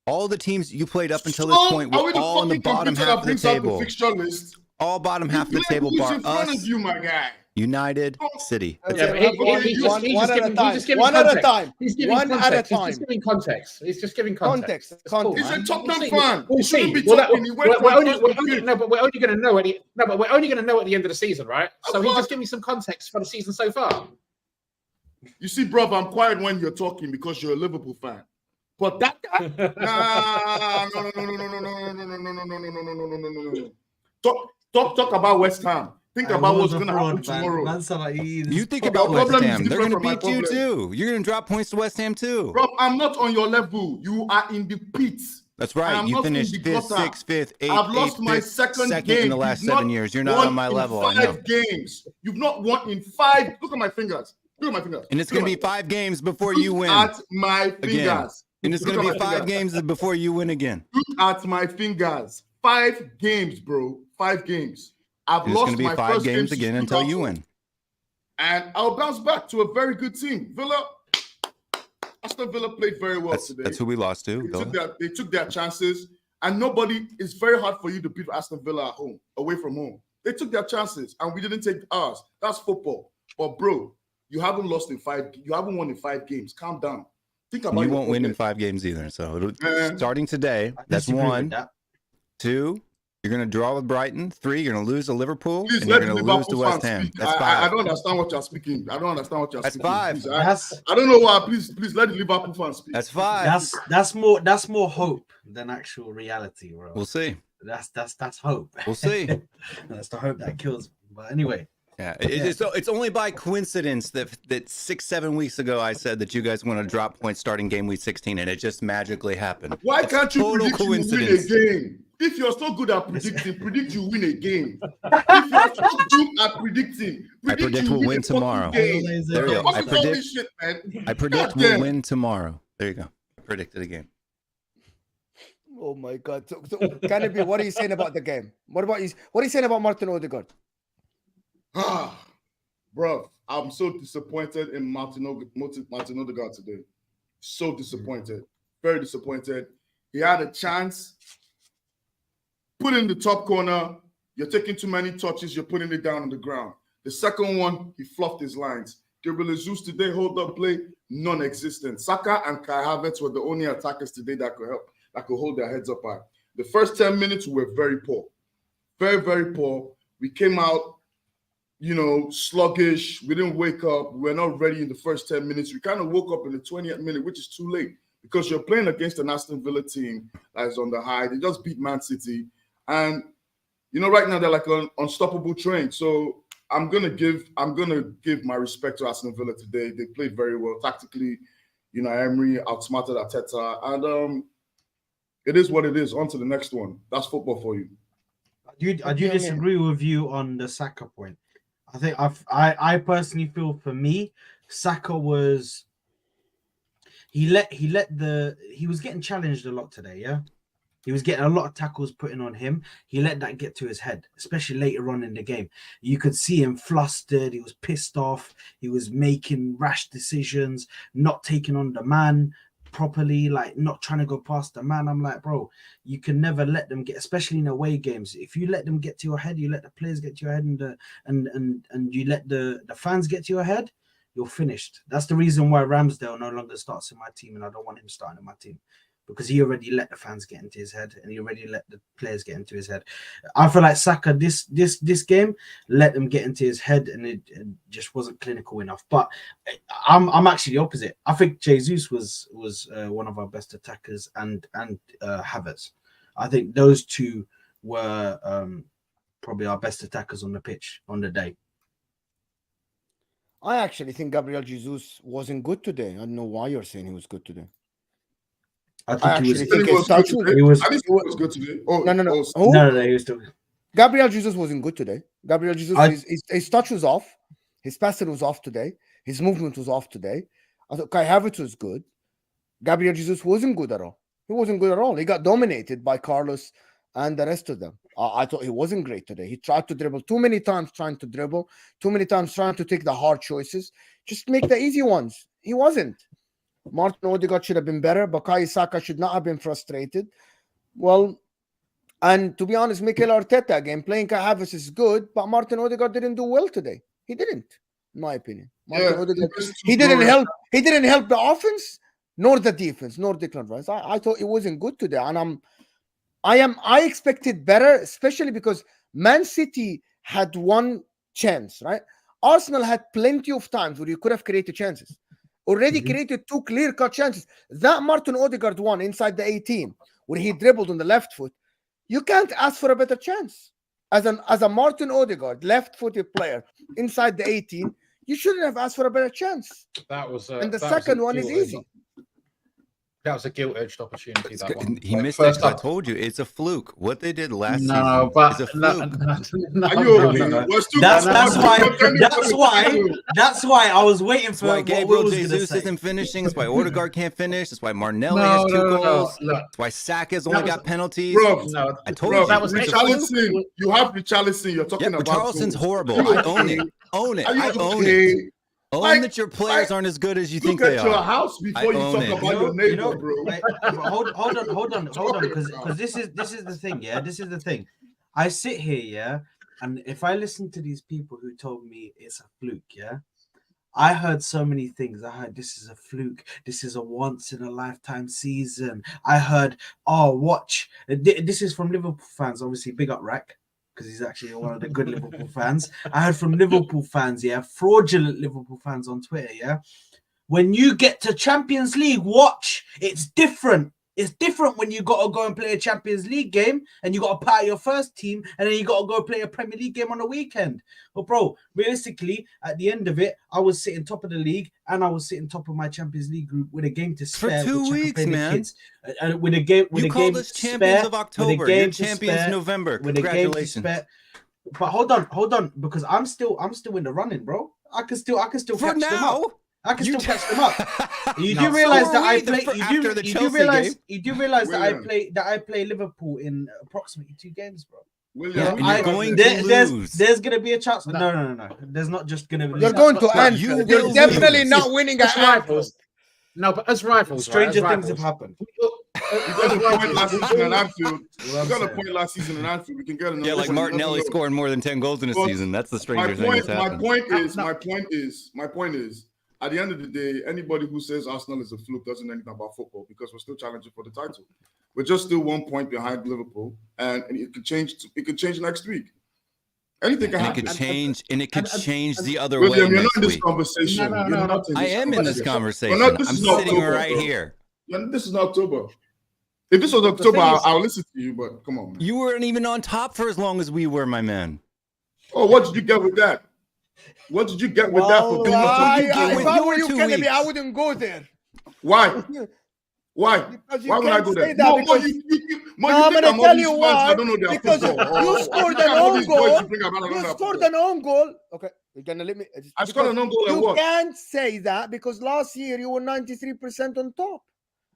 Speaker 2: All the teams you played up until this point were all in the bottom half of the table. All bottom half of the table bar us. United, City.
Speaker 3: One at a time. He's just giving context. He's just giving context.
Speaker 6: He's a Tottenham fan.
Speaker 3: We'll see. We're only going to know at the end of the season, right? So he's just giving me some context for the season so far.
Speaker 6: You see, brother, I'm quiet when you're talking because you're a Liverpool fan. But that guy, no. Talk about West Ham. Think about what's going to happen tomorrow.
Speaker 2: You think about West Ham. They're going to beat you too. You're going to drop points to West Ham too.
Speaker 6: Rob, I'm not on your level. You are in the pit.
Speaker 2: That's right. You finished 5th, 6th, 5th, 8th.
Speaker 6: I've lost my second game
Speaker 2: in the last 7 years. You're not on my level.
Speaker 6: 5 games. You've not won in 5. Look at my fingers.
Speaker 2: And it's going to be 5 games before you win.
Speaker 6: Look at my fingers.
Speaker 2: And it's going to be 5 games before you win again.
Speaker 6: Look at my fingers. 5 games, bro. 5 games. I've lost my first game. It's going to be 5 games again until you win. And I'll bounce back to a very good team. Villa, I Aston Villa played very well today.
Speaker 2: That's who we lost to.
Speaker 6: They took their chances, and it's very hard for you to beat Aston Villa at home, away from home. They took their chances, and we didn't take ours. That's football. But bro, you haven't won in 5 games. Calm down. Think about
Speaker 2: you won't win in 5 games either. So starting today, that's 1, 2. You're going to draw with Brighton. 3, you're going to lose to Liverpool, and you're going to lose to West Ham. That's 5.
Speaker 6: I don't understand what you're speaking. That's
Speaker 2: 5.
Speaker 6: Please, I don't know why. Please let the Liverpool fans speak.
Speaker 2: That's 5.
Speaker 5: That's more hope than actual reality, bro.
Speaker 2: We'll see.
Speaker 5: That's hope.
Speaker 2: We'll see.
Speaker 5: That's the hope that kills. But anyway.
Speaker 2: Yeah, it's only by coincidence that 6-7 weeks ago I said that you guys want to drop points starting game week 16, and it just magically happened.
Speaker 6: Why can't you predict you win a game? If you're so good at predicting, predict you win a game. If you're so good at predicting,
Speaker 2: I predict we'll win tomorrow. There you go. I predict we'll win tomorrow. There you go. I predicted a game.
Speaker 1: Oh my God! So can it be? What are you saying about the game? What are you saying about Martin Odegaard?
Speaker 6: Bro, I'm so disappointed in Martin Odegaard today. So disappointed. Very disappointed. He had a chance. Put in the top corner. You're taking too many touches. You're putting it down on the ground. The second one, he fluffed his lines. Gabriel Jesus today, hold up play, non-existent. Saka and Kai Havertz were the only attackers today that could hold their heads up high. The first 10 minutes were very poor. Very, very poor. We came out, sluggish. We didn't wake up. We were not ready in the first 10 minutes. We kind of woke up in the 20th minute, which is too late because you're playing against an Aston Villa team that is on the high. They just beat Man City. And, right now they're like an unstoppable train. So I'm gonna give my respect to Aston Villa today. They played very well tactically. Emery outsmarted Arteta, and it is what it is. On to the next one. That's football for you.
Speaker 5: I do disagree with you on the Saka point. I think I personally feel for me, Saka was he was getting challenged a lot today. Yeah, he was getting a lot of tackles putting on him. He let that get to his head, especially later on in the game. You could see him flustered. He was pissed off. He was making rash decisions, not taking on the man properly, like not trying to go past the man. I'm like, bro, you can never let them get, especially in away games. If you let them get to your head, you let the players get to your head, and you let the fans get to your head, you're finished. That's the reason why Ramsdale no longer starts in my team, and I don't want him starting in my team. Because he already let the fans get into his head, and he already let the players get into his head. I feel like Saka this game let them get into his head, and it just wasn't clinical enough. But I'm actually the opposite. I think Jesus was one of our best attackers, and Havertz. I think those two were probably our best attackers on the pitch on the day.
Speaker 1: I actually think Gabriel Jesus wasn't good today. I don't know why you're saying he was good today.
Speaker 5: I think he was
Speaker 6: good today.
Speaker 5: No, he was still.
Speaker 1: Gabriel Jesus wasn't good today. Gabriel Jesus, his touch was off. His passing was off today. His movement was off today. I thought Kai Havertz was good. Gabriel Jesus wasn't good at all. He wasn't good at all. He got dominated by Carlos and the rest of them. I thought he wasn't great today. He tried to dribble too many times, trying to take the hard choices. Just make the easy ones. He wasn't. Martin Odegaard should have been better. Bukayo Saka should not have been frustrated. Well, and to be honest, Mikel Arteta again playing Kai Havertz is good, but Martin Odegaard didn't do well today. He didn't, in my opinion. Odegaard, he didn't help. He didn't help the offense, nor the defense, nor Declan Rice. I thought it wasn't good today, and I expected better, especially because Man City had one chance, right? Arsenal had plenty of times where you could have created chances. Already created 2 clear-cut chances. That Martin Odegaard one inside the 18, where he dribbled on the left foot, you can't ask for a better chance. As a Martin Odegaard, left-footed player inside the 18, you shouldn't have asked for a better chance.
Speaker 3: That was,
Speaker 1: and the second one is easy.
Speaker 3: That was a gilt-edged opportunity. That one.
Speaker 2: He missed it. I told you, it's a fluke. What they did last season is a fluke.
Speaker 5: That's why I was waiting for.
Speaker 2: That's why Gabriel Jesus isn't finishing. That's why Odegaard can't finish. That's why Martinelli has 2 goals. That's why Saka's only got penalties.
Speaker 6: I told you. That was Richarlison. You have Richarlison. You're talking about.
Speaker 2: Richarlison's horrible. I own it. I own it. Own that your players aren't as good as you think they are.
Speaker 6: Look at your house before you talk about your neighbor, bro.
Speaker 5: Wait, hold on, because this is the thing, yeah. This is the thing. I sit here, yeah, and if I listen to these people who told me it's a fluke, yeah, I heard so many things. I heard this is a fluke. This is a once in a lifetime season. I heard, oh, watch. This is from Liverpool fans, obviously. Big up Rack, because he's actually one of the good Liverpool fans. I heard from Liverpool fans, yeah, fraudulent Liverpool fans on Twitter, yeah. When you get to Champions League, watch. It's different. It's different when you got to go and play a Champions League game and you got to part your first team and then you got to go play a Premier League game on the weekend. But bro, realistically, at the end of it, I was sitting top of the league and I was sitting top of my Champions League group with a game to spare.
Speaker 2: For 2 weeks, man.
Speaker 5: With a game,
Speaker 2: you called us champions of October. You're champions November. Congratulations.
Speaker 5: But hold on, because I'm still in the running, bro. I can still catch them up. I can still catch them up. You do realize that I play. You do realize that I play Liverpool in approximately 2 games, bro. There's gonna be a chance. No. There's not just gonna be.
Speaker 1: You're going to Anfield. You're definitely not winning at Anfield.
Speaker 3: No, but as rivals,
Speaker 5: stranger things have happened.
Speaker 6: You got a point last season in Anfield. You got a point last season in Anfield. We can get another.
Speaker 2: Yeah, like Martinelli scoring more than 10 goals in a season. That's the stranger thing that's happened.
Speaker 6: My point is. At the end of the day, anybody who says Arsenal is a fluke doesn't know anything about football because we're still challenging for the title. We're just still 1 point behind Liverpool, and it could change. It could change next week. Anything can happen.
Speaker 2: It could change, and it could change the other
Speaker 6: William,
Speaker 2: way.
Speaker 6: You're not in this
Speaker 2: week.
Speaker 6: conversation.
Speaker 5: No.
Speaker 2: I am in this conversation. I'm sitting right here.
Speaker 6: This is not October. If this was October, I'll listen to you. But come on, man.
Speaker 2: You weren't even on top for as long as we were, my man.
Speaker 6: Oh, what did you get with that? What did you get with that? For
Speaker 1: If I were you, Kennedy, I wouldn't go there.
Speaker 6: Why? Why?
Speaker 1: Because
Speaker 6: Why would I go there?
Speaker 1: I'm going to tell you why.
Speaker 6: I don't know
Speaker 1: because you scored an own goal. You scored an own goal. Okay, you're going to let me.
Speaker 6: I scored an own goal.
Speaker 1: You can't say that because last year you were 93% on top.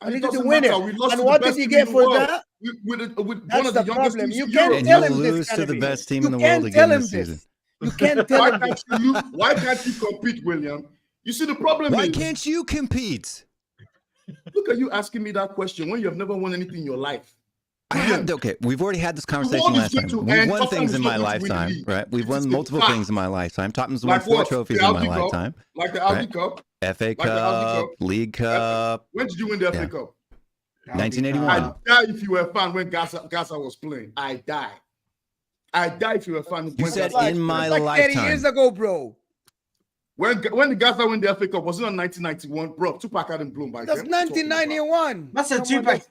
Speaker 1: And he didn't win it. And what did he get for that? That's the problem. You can't tell him this.
Speaker 2: Lose to the best team in the world again this season.
Speaker 1: You can't tell him this.
Speaker 6: Why can't you compete, William? You see, the problem is...
Speaker 2: Why can't you compete?
Speaker 6: Look at you asking me that question when you have never won anything in your life.
Speaker 2: Okay, we've already had this conversation last time. We've won things in my lifetime, right? We've won multiple things in my lifetime. Tottenham's won 4 trophies in my lifetime.
Speaker 6: Like the Audi Cup.
Speaker 2: FA Cup, League Cup.
Speaker 6: When did you win the FA Cup?
Speaker 2: 1981.
Speaker 6: I'd die if you were a fan when Gaza was playing. I'd die if you were a fan.
Speaker 2: You said in my
Speaker 1: like
Speaker 2: lifetime.
Speaker 1: 30 years ago, bro.
Speaker 6: When the Gaza win the FA Cup, was it on 1991? Bro, Tupac hadn't blown by
Speaker 1: That's
Speaker 6: then.
Speaker 1: 1991.
Speaker 5: That's a Tupac.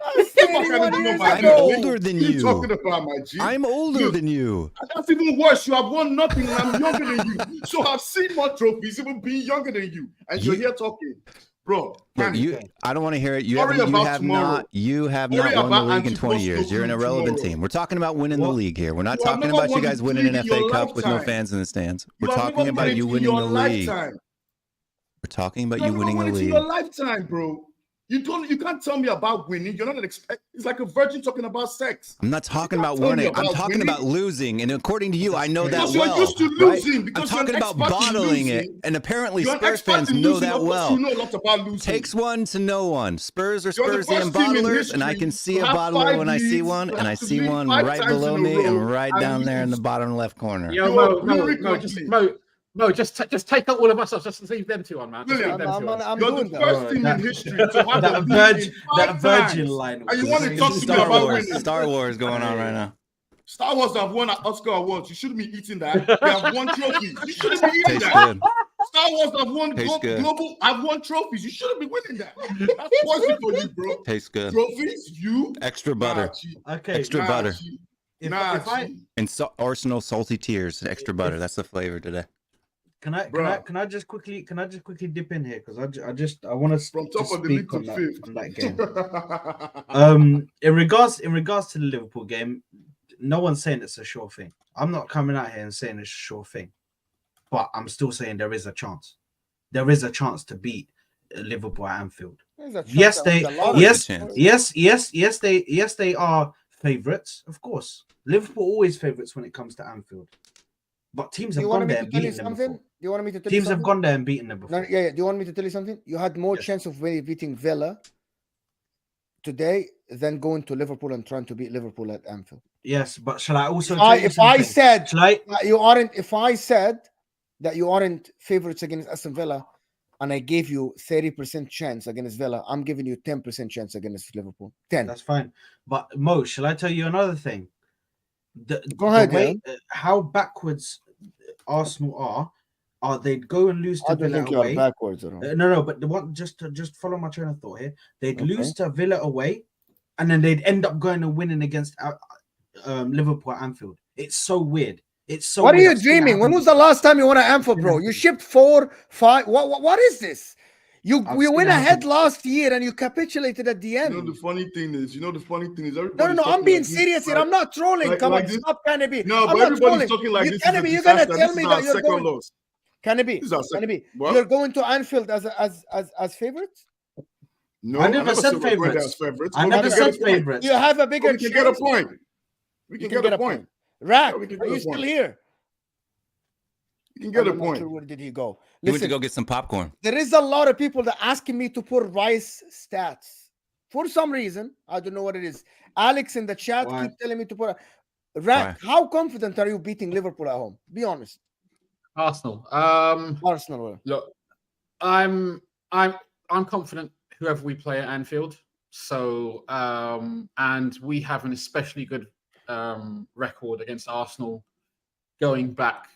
Speaker 2: I'm older than you.
Speaker 6: Talking about, my G?
Speaker 2: I'm older than you.
Speaker 6: That's even worse. You have won nothing, and I'm younger than you. So I've seen more trophies, even being younger than you. And you're here talking, bro.
Speaker 2: Look, I don't want to hear it. You have not won the league in 20 years. You're an irrelevant team. We're talking about winning the league here. We're not talking about you guys winning an FA Cup with no fans in the stands. We're talking about you winning the league. We're talking about you winning the league.
Speaker 6: In your lifetime, bro. You can't tell me about winning. You're not it's like a virgin talking about sex.
Speaker 2: I'm not talking about winning. I'm talking about losing. And according to you, I know that
Speaker 6: well. You're used to losing because
Speaker 2: I'm talking about bottling it. And apparently Spurs fans know that well.
Speaker 6: You know a lot about losing.
Speaker 2: Takes one to know one. Spurs are Spursian bottlers, and I can see a bottler when I see one, and I see one right below me and right down there in the bottom left corner.
Speaker 3: Yo, Mo, just take out all of us off. Just leave them two on, man.
Speaker 6: You're the first team in history to have
Speaker 5: that virgin line.
Speaker 6: And you want to talk to me about winning?
Speaker 2: Star Wars going on right now.
Speaker 6: Star Wars have won Oscar awards. You shouldn't be eating that. They have won trophies. You shouldn't be eating that. Star Wars have won global. I've won trophies. You shouldn't be winning that. That's poison for you, bro.
Speaker 2: Tastes good.
Speaker 6: Trophies, you
Speaker 2: extra butter. Extra butter. And Arsenal salty tears. Extra butter. That's the flavor today.
Speaker 5: Can I just quickly dip in here because I want to
Speaker 6: from top of the league to
Speaker 5: on that game. In regards to the Liverpool game, no one's saying it's a sure thing. I'm not coming out here and saying it's a sure thing, but I'm still saying there is a chance. There is a chance to beat Liverpool at Anfield. Yes, they are favourites, of course. Liverpool always favourites when it comes to Anfield. But teams have gone there and beaten them before.
Speaker 1: Do you want me to tell you
Speaker 5: Teams
Speaker 1: something?
Speaker 5: have gone there and beaten them before.
Speaker 1: No, yeah. Do you want me to tell you something? You had more chance of beating Villa today than going to Liverpool and trying to beat Liverpool at Anfield.
Speaker 5: Yes, but shall I also
Speaker 1: if I said that you aren't favorites against Aston Villa, and I gave you 30% chance against Villa, I'm giving you 10% chance against Liverpool. 10.
Speaker 5: That's fine. But Mo, shall I tell you another thing?
Speaker 1: Go ahead.
Speaker 5: How backwards Arsenal are they'd go and lose to Villa away.
Speaker 1: Backwards.
Speaker 5: No, but the one just follow my train of thought here. They'd lose to Villa away, and then they'd end up going and winning against Liverpool at Anfield. It's so weird. It's so.
Speaker 1: What are you dreaming? When was the last time you won at Anfield, bro? You shipped 4, 5. What is this? We went ahead last year and you capitulated at the end.
Speaker 6: You know the funny thing is,
Speaker 1: no, I'm being serious here. I'm not trolling. Come on, stop, Canopy.
Speaker 6: No, but everybody's talking like this.
Speaker 1: Canopy, you're gonna tell me that you're going.
Speaker 6: Loss.
Speaker 1: Canopy, you're going to Anfield as favorites?
Speaker 6: No,
Speaker 5: I never said favorites. I never said favorites.
Speaker 1: You have a bigger.
Speaker 6: We can get a point. We can get a point.
Speaker 1: Rack, are you still here?
Speaker 6: You can get a point.
Speaker 1: Sure, where did he go?
Speaker 2: He went to go get some popcorn.
Speaker 1: There is a lot of people that asking me to put Rice stats for some reason. I don't know what it is. Alex in the chat keep telling me to put. Rack, how confident are you beating Liverpool at home? Be honest.
Speaker 3: Arsenal.
Speaker 1: Arsenal.
Speaker 3: Look, I'm confident whoever we play at Anfield. So and we have an especially good record against Arsenal going back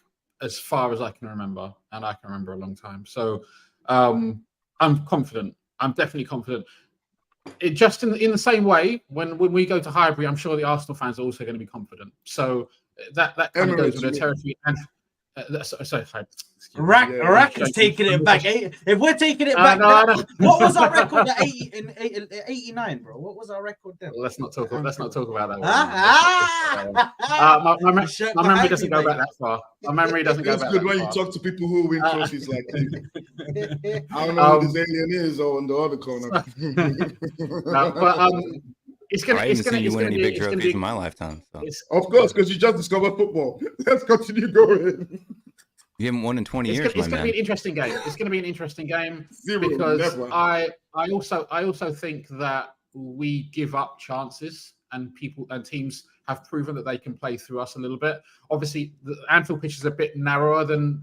Speaker 3: as far as I can remember, and I can remember a long time. So I'm confident. I'm definitely confident. It just in the same way when we go to Highbury, I'm sure the Arsenal fans are also going to be confident. So that kind of goes with their territory. And sorry.
Speaker 5: Rack is taking it back. If we're taking it back, what was our record at 89, bro? What was our record then?
Speaker 3: Let's not talk about that. My memory doesn't go back that far. My memory doesn't go back.
Speaker 6: It's good when you talk to people who win trophies like you. I don't know who this alien is or on the other corner.
Speaker 2: It's gonna. I haven't seen you win any big trophies in my lifetime. So.
Speaker 6: Of course, because you just discovered football. Let's continue going.
Speaker 2: You haven't won in 20 years,
Speaker 3: It's going to be an interesting game. It's going to be an interesting game because I also think that we give up chances, and teams have proven that they can play through us a little bit. Obviously, the Anfield pitch is a bit narrower than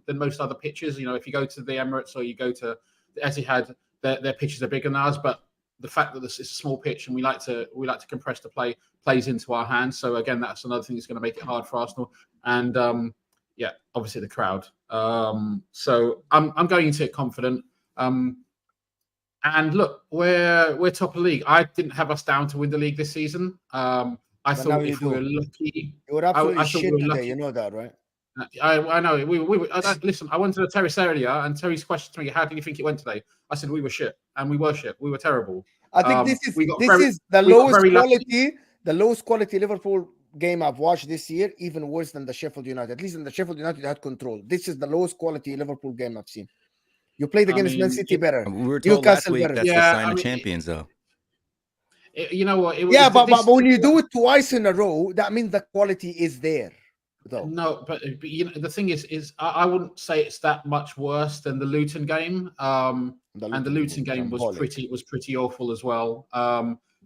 Speaker 3: most other pitches. You know, if you go to the Emirates or you go to the Etihad, their pitches are bigger than ours, but the fact that it's a small pitch and we like to compress the play plays into our hands. So again, that's another thing that's going to make it hard for Arsenal. And obviously the crowd. So I'm going into it confident. And look, we're top of the league. I didn't have us down to win the league this season. I thought if we were lucky,
Speaker 1: you were absolutely shit today. You know that, right?
Speaker 3: I know. Listen, I went to the Terrace earlier, and Terry's questioned me, "How did you think it went today?" I said, "We were shit, and we were shit. We were terrible."
Speaker 1: I think this is the lowest quality Liverpool game I've watched this year, even worse than the Sheffield United. At least in the Sheffield United, had control. This is the lowest quality Liverpool game I've seen. You played against Man City better.
Speaker 2: We were told last week that's the sign of champions, though.
Speaker 3: You know what?
Speaker 1: But when you do it twice in a row, that means the quality is there. Though.
Speaker 3: No, but you know the thing is I wouldn't say it's that much worse than the Luton game. And the Luton game was pretty awful as well.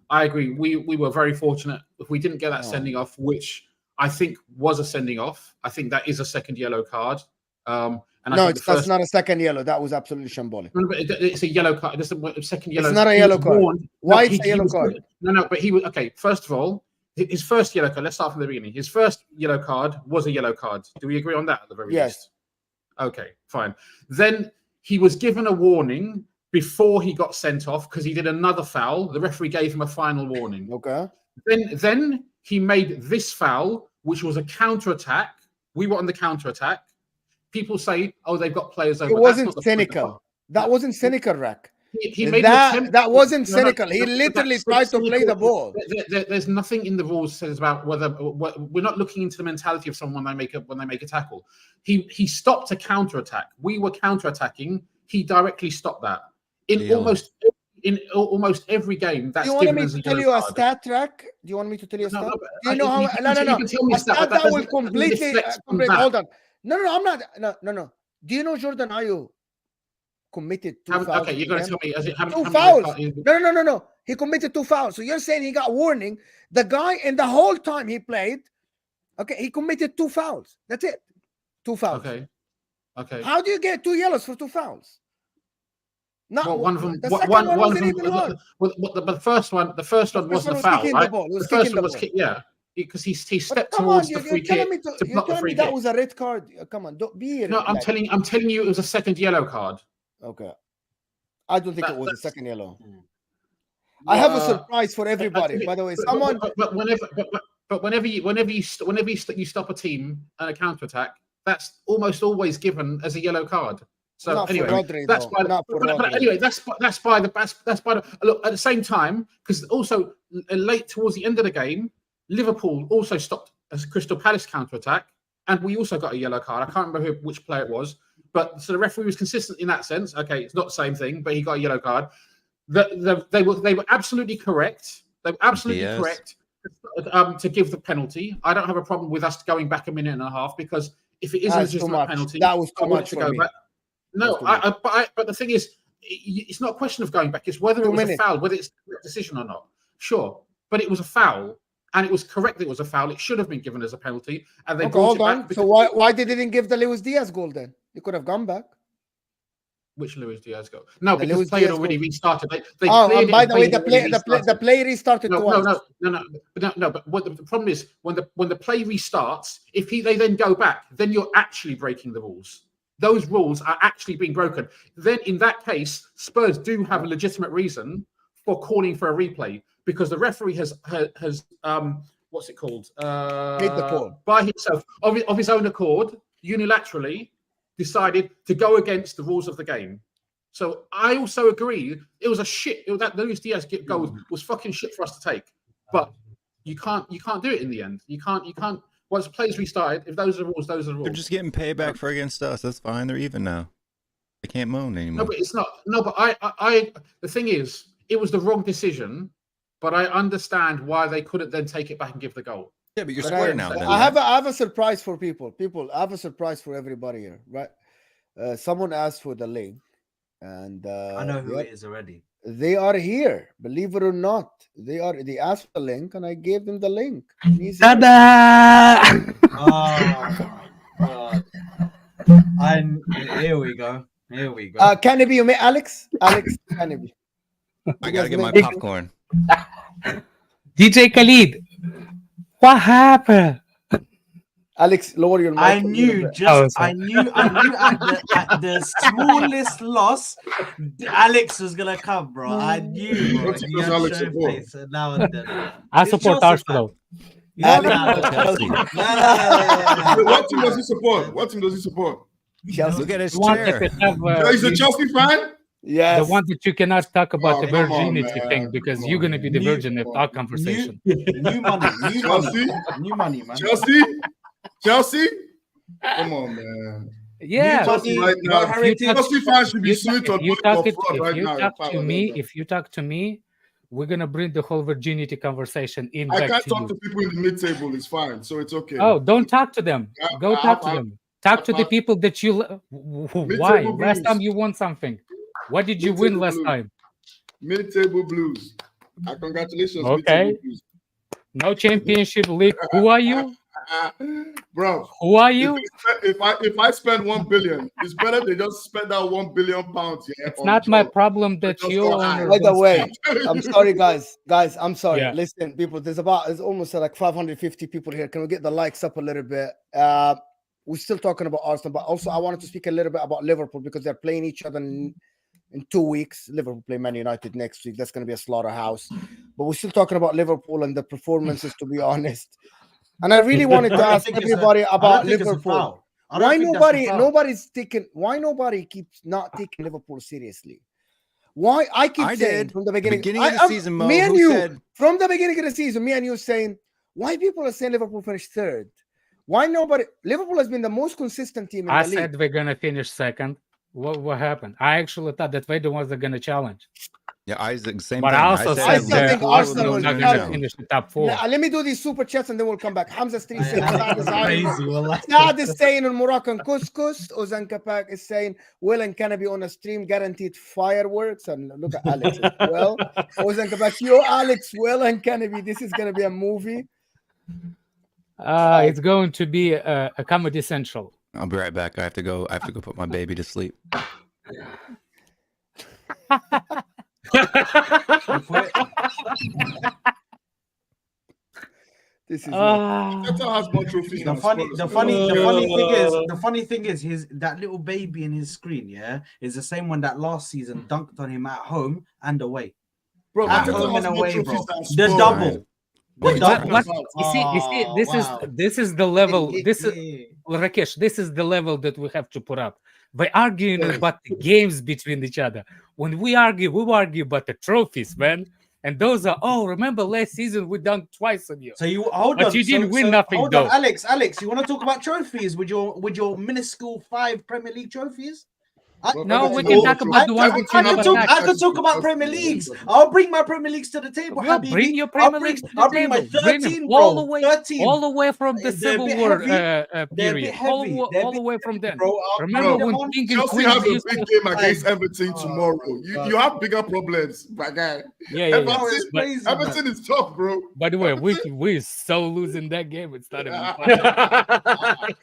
Speaker 3: I agree. We were very fortunate. If we didn't get that sending off, which I think was a sending off, I think that is a second yellow card.
Speaker 1: That's not a second yellow. That was absolutely shambolic.
Speaker 3: No, but it's a yellow card. It's a second yellow.
Speaker 1: It's not a yellow card. Why it's a yellow card?
Speaker 3: No. But he was okay. First of all, his first yellow card. Let's start from the beginning. His first yellow card was a yellow card. Do we agree on that at the very least? Okay, fine. Then he was given a warning before he got sent off because he did another foul. The referee gave him a final warning.
Speaker 1: Okay.
Speaker 3: Then he made this foul, which was a counter-attack. We were on the counter-attack. People say, "Oh, they've got players over."
Speaker 1: It wasn't cynical. That wasn't cynical, Rack.
Speaker 3: He made
Speaker 1: that wasn't cynical. He literally tried to play the ball.
Speaker 3: There's nothing in the rules that says about whether we're not looking into the mentality of someone when they make a tackle. He stopped a counter attack. We were counter attacking. He directly stopped that. In in almost every game. That's
Speaker 1: Do you want
Speaker 3: given
Speaker 1: me
Speaker 3: as
Speaker 1: to
Speaker 3: a
Speaker 1: tell
Speaker 3: yellow
Speaker 1: you a
Speaker 3: card.
Speaker 1: stat track? Do you want me to tell you a stat?
Speaker 3: No,
Speaker 1: Do you know how? No.
Speaker 3: You can tell me
Speaker 1: A
Speaker 3: a stat,
Speaker 1: stat
Speaker 3: but
Speaker 1: that will
Speaker 3: doesn't
Speaker 1: completely.
Speaker 3: reflect on that.
Speaker 1: Hold on. No, I'm not. No. Do you know Jordan Ayew committed 2 fouls?
Speaker 3: Okay, you're going to tell me how
Speaker 1: two
Speaker 3: many
Speaker 1: fouls. No. He committed 2 fouls. So you're saying he got warning. The guy in the whole time he played, okay, he committed 2 fouls. That's it. 2 fouls.
Speaker 3: Okay.
Speaker 1: How do you get 2 yellows for 2 fouls? Not
Speaker 3: well, one of them.
Speaker 1: The second one wasn't even on.
Speaker 3: The first one was the foul, right? The first one was kick, yeah, because he stepped towards the free kick to block the free kick.
Speaker 1: That was a red card. Come on, don't be.
Speaker 3: No, I'm telling you, it was a second yellow card.
Speaker 1: Okay, I don't think it was a second yellow. I have a surprise for everybody. By the way, someone.
Speaker 3: But whenever you stop a team and a counter attack, that's almost always given as a yellow card. So
Speaker 1: not
Speaker 3: anyway,
Speaker 1: Rodri,
Speaker 3: that's by anyway, that's by the look. At the same time, because also late towards the end of the game, Liverpool also stopped a Crystal Palace counter attack, and we also got a yellow card. I can't remember which player it was, but so the referee was consistent in that sense. Okay, it's not the same thing, but he got a yellow card. They were absolutely correct. They were absolutely correct to give the penalty. I don't have a problem with us going back a minute and a half, because if it isn't just a penalty,
Speaker 1: that was too much to go back.
Speaker 3: No, but the thing is, it's not a question of going back. It's whether it was a foul, whether it's a decision or not. Sure, but it was a foul, and it was correct that it was a foul. It should have been given as a penalty, and they brought it back.
Speaker 1: So why they didn't give the Luis Diaz goal then? You could have gone back.
Speaker 3: Which Luis Diaz goal? No, because the play had already restarted. They
Speaker 1: and by the way, the play restarted twice.
Speaker 3: No. But what the problem is, when the play restarts, if they then go back, then you're actually breaking the rules. Those rules are actually being broken. Then, in that case, Spurs do have a legitimate reason for calling for a replay, because the referee has what's it called?
Speaker 1: Made the call
Speaker 3: by himself of his own accord, unilaterally decided to go against the rules of the game. So I also agree it was a shit. That Luis Diaz goal was fucking shit for us to take. But you can't do it in the end. You can't. Once the play's restarted, if those are the rules, those are the rules.
Speaker 2: They're just getting payback for against us. That's fine. They're even now. They can't moan anymore.
Speaker 3: No, but it's not. No, but I the thing is, it was the wrong decision, but I understand why they couldn't then take it back and give the goal.
Speaker 2: Yeah, but you're square now. Then,
Speaker 1: I have a surprise for people. I have a surprise for everybody here, right? Someone asked for the link, and
Speaker 5: I know who it is already.
Speaker 1: They are here, believe it or not. They asked for the link, and I gave them the link.
Speaker 5: Ta-da! Oh my God! Here we go.
Speaker 1: Can it be you, mate? Alex, can it be?
Speaker 2: I gotta get my popcorn.
Speaker 7: DJ Khalid, what happened?
Speaker 1: Alex, lower your mic.
Speaker 5: I knew at the smallest loss, Alex was gonna come, bro. I knew, bro.
Speaker 7: I support Arsenal.
Speaker 6: What team does he support?
Speaker 1: Chelsea.
Speaker 2: Look at his chair.
Speaker 6: He's a Chelsea fan?
Speaker 1: Yes.
Speaker 7: The one that you cannot talk about the virginity thing, because you're gonna be the virgin of our conversation.
Speaker 5: New money, man.
Speaker 6: Chelsea? Come on, man.
Speaker 7: Yeah.
Speaker 6: Chelsea right now. Chelsea fans should be sued on
Speaker 7: If you talk to me, we're gonna bring the whole virginity conversation in.
Speaker 6: I can't talk to people in the mid-table. It's fine, so it's okay.
Speaker 7: Oh, don't talk to them. Go talk to them. Talk to the people that you. Why? Last time you won something. What did you win last time?
Speaker 6: Mid-table blues. Congratulations.
Speaker 7: Okay. No championship league. Who are you?
Speaker 6: Bro,
Speaker 7: who are you?
Speaker 6: If I spend 1 billion, it's better they just spend that 1 billion pounds. Yeah,
Speaker 7: it's not my problem that you.
Speaker 1: By the way, I'm sorry, guys. I'm sorry. Yeah. Listen, people. There's almost like 550 people here. Can we get the likes up a little bit? We're still talking about Arsenal, but also I wanted to speak a little bit about Liverpool, because they're playing each other in 2 weeks. Liverpool play Man United next week. That's going to be a slaughterhouse. But we're still talking about Liverpool and the performances, to be honest. And I really wanted to ask everybody about Liverpool. Why nobody keeps not taking Liverpool seriously? Why I keep saying from the beginning
Speaker 2: of the season, Mo,
Speaker 1: from the beginning of the season, me and you saying why people are saying Liverpool finished third. Why nobody? Liverpool has been the most consistent team in the league.
Speaker 7: We're gonna finish second. What happened? I actually thought that we're the ones that are gonna challenge.
Speaker 2: Yeah, Isaac, same
Speaker 7: But
Speaker 2: thing.
Speaker 7: I also
Speaker 1: I
Speaker 7: said
Speaker 1: still
Speaker 7: that
Speaker 1: think
Speaker 7: Arsenal
Speaker 1: Arsenal
Speaker 7: is not
Speaker 1: will
Speaker 7: going to
Speaker 1: have-
Speaker 7: finish the top 4.
Speaker 1: Let me do these super chats and then we'll come back. Hamza Street says Saad is
Speaker 5: Crazy, wallah.
Speaker 1: Saad is saying in Moroccan couscous. Ozan Kapak is saying Will and Cannabis on a stream guaranteed fireworks. And look at Alex as well. Ozan Kapak, yo, Alex, Will and Cannabis. This is gonna be a movie.
Speaker 7: It's going to be a comedy central.
Speaker 2: I'll be right back. I have to go put my baby to sleep.
Speaker 1: This is
Speaker 6: Arteta has more trophies
Speaker 5: The
Speaker 6: than
Speaker 5: funny,
Speaker 6: Spurs.
Speaker 5: the funny thing is, that little baby in his screen, yeah, is the same one that last season dunked on him at home and away.
Speaker 1: bro.
Speaker 5: At
Speaker 6: Arteta
Speaker 5: home
Speaker 6: has
Speaker 5: and
Speaker 6: more
Speaker 5: away,
Speaker 6: trophies
Speaker 5: bro.
Speaker 6: than
Speaker 5: The
Speaker 6: Spurs.
Speaker 5: double.
Speaker 6: What are you
Speaker 5: The
Speaker 6: talking
Speaker 5: double.
Speaker 6: about?
Speaker 7: You see, this is the level. This is Rakesh. This is the level that we have to put up. By arguing about the games between each other. When we argue about the trophies, man. And those are, remember last season we dunked twice on you.
Speaker 5: So you hold
Speaker 7: But
Speaker 5: on.
Speaker 7: you didn't win
Speaker 5: so
Speaker 7: nothing,
Speaker 5: hold
Speaker 7: though.
Speaker 5: on, Alex, you want to talk about trophies with your minuscule 5 Premier League trophies?
Speaker 7: No, we can talk about the ones that you never
Speaker 5: I
Speaker 7: touched.
Speaker 5: could talk about Premier Leagues. I'll bring my Premier Leagues to the table.
Speaker 7: Well,
Speaker 5: Habibi.
Speaker 7: bring your Premier Leagues to the
Speaker 5: I'll bring my
Speaker 7: table. Bring
Speaker 5: 13,
Speaker 7: them
Speaker 5: bro.
Speaker 7: all the way,
Speaker 5: 13.
Speaker 7: all the way from the
Speaker 5: They're a
Speaker 7: Civil
Speaker 5: bit
Speaker 7: War
Speaker 5: heavy. They're a bit
Speaker 7: period.
Speaker 5: heavy. They're a
Speaker 7: All
Speaker 5: bit
Speaker 7: the way from then.
Speaker 5: bro.
Speaker 7: Remember
Speaker 6: Bro,
Speaker 7: when King and
Speaker 6: Chelsea
Speaker 7: Queen
Speaker 6: has a
Speaker 7: used
Speaker 6: big
Speaker 7: to...
Speaker 6: game against Everton tomorrow. You have bigger problems, my guy.
Speaker 7: Yeah.
Speaker 6: Everton,
Speaker 7: But,
Speaker 6: Everton is tough, bro.
Speaker 7: by the way, we so losing that game. It's not even funny.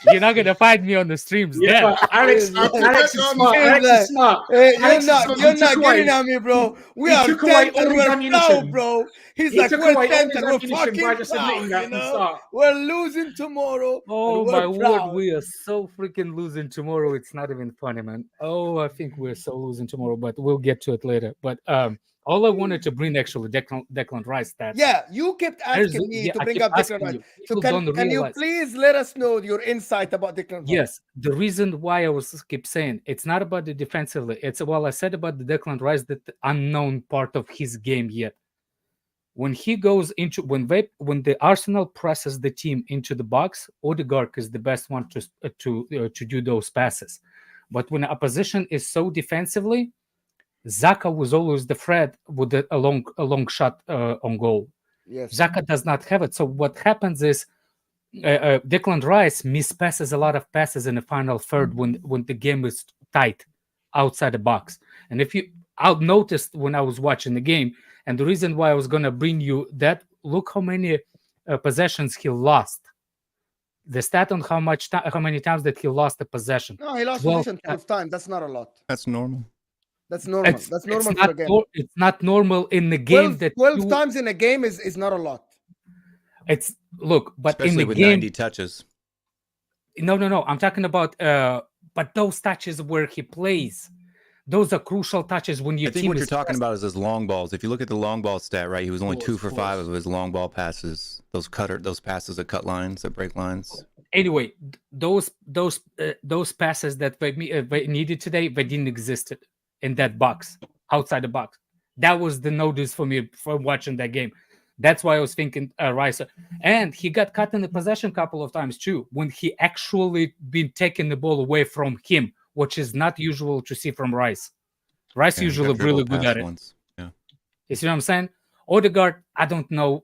Speaker 7: You're not gonna find me on the streams.
Speaker 3: Yeah,
Speaker 7: then.
Speaker 3: but Alex is smart. Alex is smart.
Speaker 1: Hey, you're
Speaker 3: Alex is
Speaker 1: not
Speaker 3: smart. He
Speaker 1: getting
Speaker 3: took away-
Speaker 1: at me, bro. We
Speaker 3: he
Speaker 1: are
Speaker 3: took away
Speaker 1: 10th
Speaker 3: all
Speaker 1: and
Speaker 3: his
Speaker 1: we're
Speaker 3: ammunition.
Speaker 1: proud, bro. He's
Speaker 3: He
Speaker 1: like,
Speaker 3: took
Speaker 1: we're
Speaker 3: away all
Speaker 1: 10th
Speaker 3: his
Speaker 1: and we're
Speaker 3: ammunition by
Speaker 1: fucking
Speaker 3: just
Speaker 1: proud,
Speaker 3: admitting that
Speaker 1: you
Speaker 3: from the
Speaker 1: know?
Speaker 3: start.
Speaker 1: We're losing tomorrow.
Speaker 7: Oh
Speaker 1: and
Speaker 7: my
Speaker 1: we're
Speaker 7: word,
Speaker 1: proud.
Speaker 7: we are so freaking losing tomorrow. It's not even funny, man. Oh, I think we're so losing tomorrow, but we'll get to it later. But all I wanted to bring actually Declan Rice stats.
Speaker 1: Yeah, you kept asking me to
Speaker 7: I
Speaker 1: bring
Speaker 7: keep
Speaker 1: up Declan
Speaker 7: asking
Speaker 1: Rice.
Speaker 7: you.
Speaker 1: So
Speaker 7: People don't
Speaker 1: can you
Speaker 7: realize.
Speaker 1: please let us know your insight about Declan Rice?
Speaker 7: Yes, the reason why I was keep saying it's not about the defensively. It's I said about the Declan Rice, that the unknown part of his game yet. When he goes into when the Arsenal presses the team into the box, Odegaard is the best one to do those passes. But when the opposition is so defensively, Xhaka was always the threat with a long shot on goal.
Speaker 1: Yes.
Speaker 7: Xhaka does not have it. So what happens is Declan Rice mispasses a lot of passes in the final third when the game is tight outside the box. And if you noticed when I was watching the game, and the reason why I was gonna bring you that, look how many possessions he lost. The stat on how many times that he lost a possession.
Speaker 1: No, he lost
Speaker 7: 12
Speaker 1: position 12 times. That's not a lot.
Speaker 2: That's normal.
Speaker 1: That's normal. That's normal for a game.
Speaker 7: It's not normal in the game
Speaker 1: 12 times in a game is not a lot.
Speaker 7: It's but
Speaker 2: Especially
Speaker 7: in the
Speaker 2: with
Speaker 7: game
Speaker 2: 90 touches.
Speaker 7: No. I'm talking about but those touches where he plays, those are crucial touches when you.
Speaker 2: I think what you're talking about is his long balls. If you look at the long ball stat, right, he was only 2 for 5 of his long ball passes. Those passes that cut lines, that break lines.
Speaker 7: Anyway, those passes that they needed today, they didn't exist in that box, outside the box. That was the notice for me for watching that game. That's why I was thinking Rice. And he got cut in the possession a couple of times too, when he actually been taking the ball away from him, which is not usual to see from Rice. Rice usually really good at it.
Speaker 2: Once. Yeah.
Speaker 7: You see what I'm saying? Odegaard, I don't know.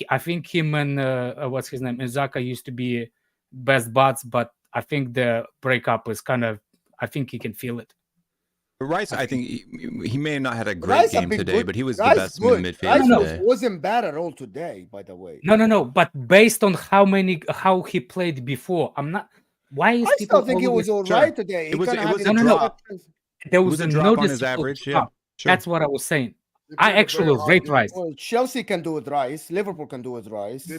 Speaker 7: I think him and what's his name? Xhaka used to be best buds, but I think the breakup is I think he can feel it.
Speaker 2: But Rice, I think he may have not had a great game today, but he was the best
Speaker 1: good.
Speaker 2: in the midfield today.
Speaker 1: Wasn't bad at all today, by the way.
Speaker 7: No. But based on how he played before, I'm not. Why is
Speaker 1: I
Speaker 7: people
Speaker 1: still think he was all right today.
Speaker 2: It was a
Speaker 7: drop. There was
Speaker 2: a drop on his average. Yeah,
Speaker 7: sure. That's what I was saying. I actually rate Rice.
Speaker 1: Well, Chelsea can do with Rice. Liverpool can do with Rice.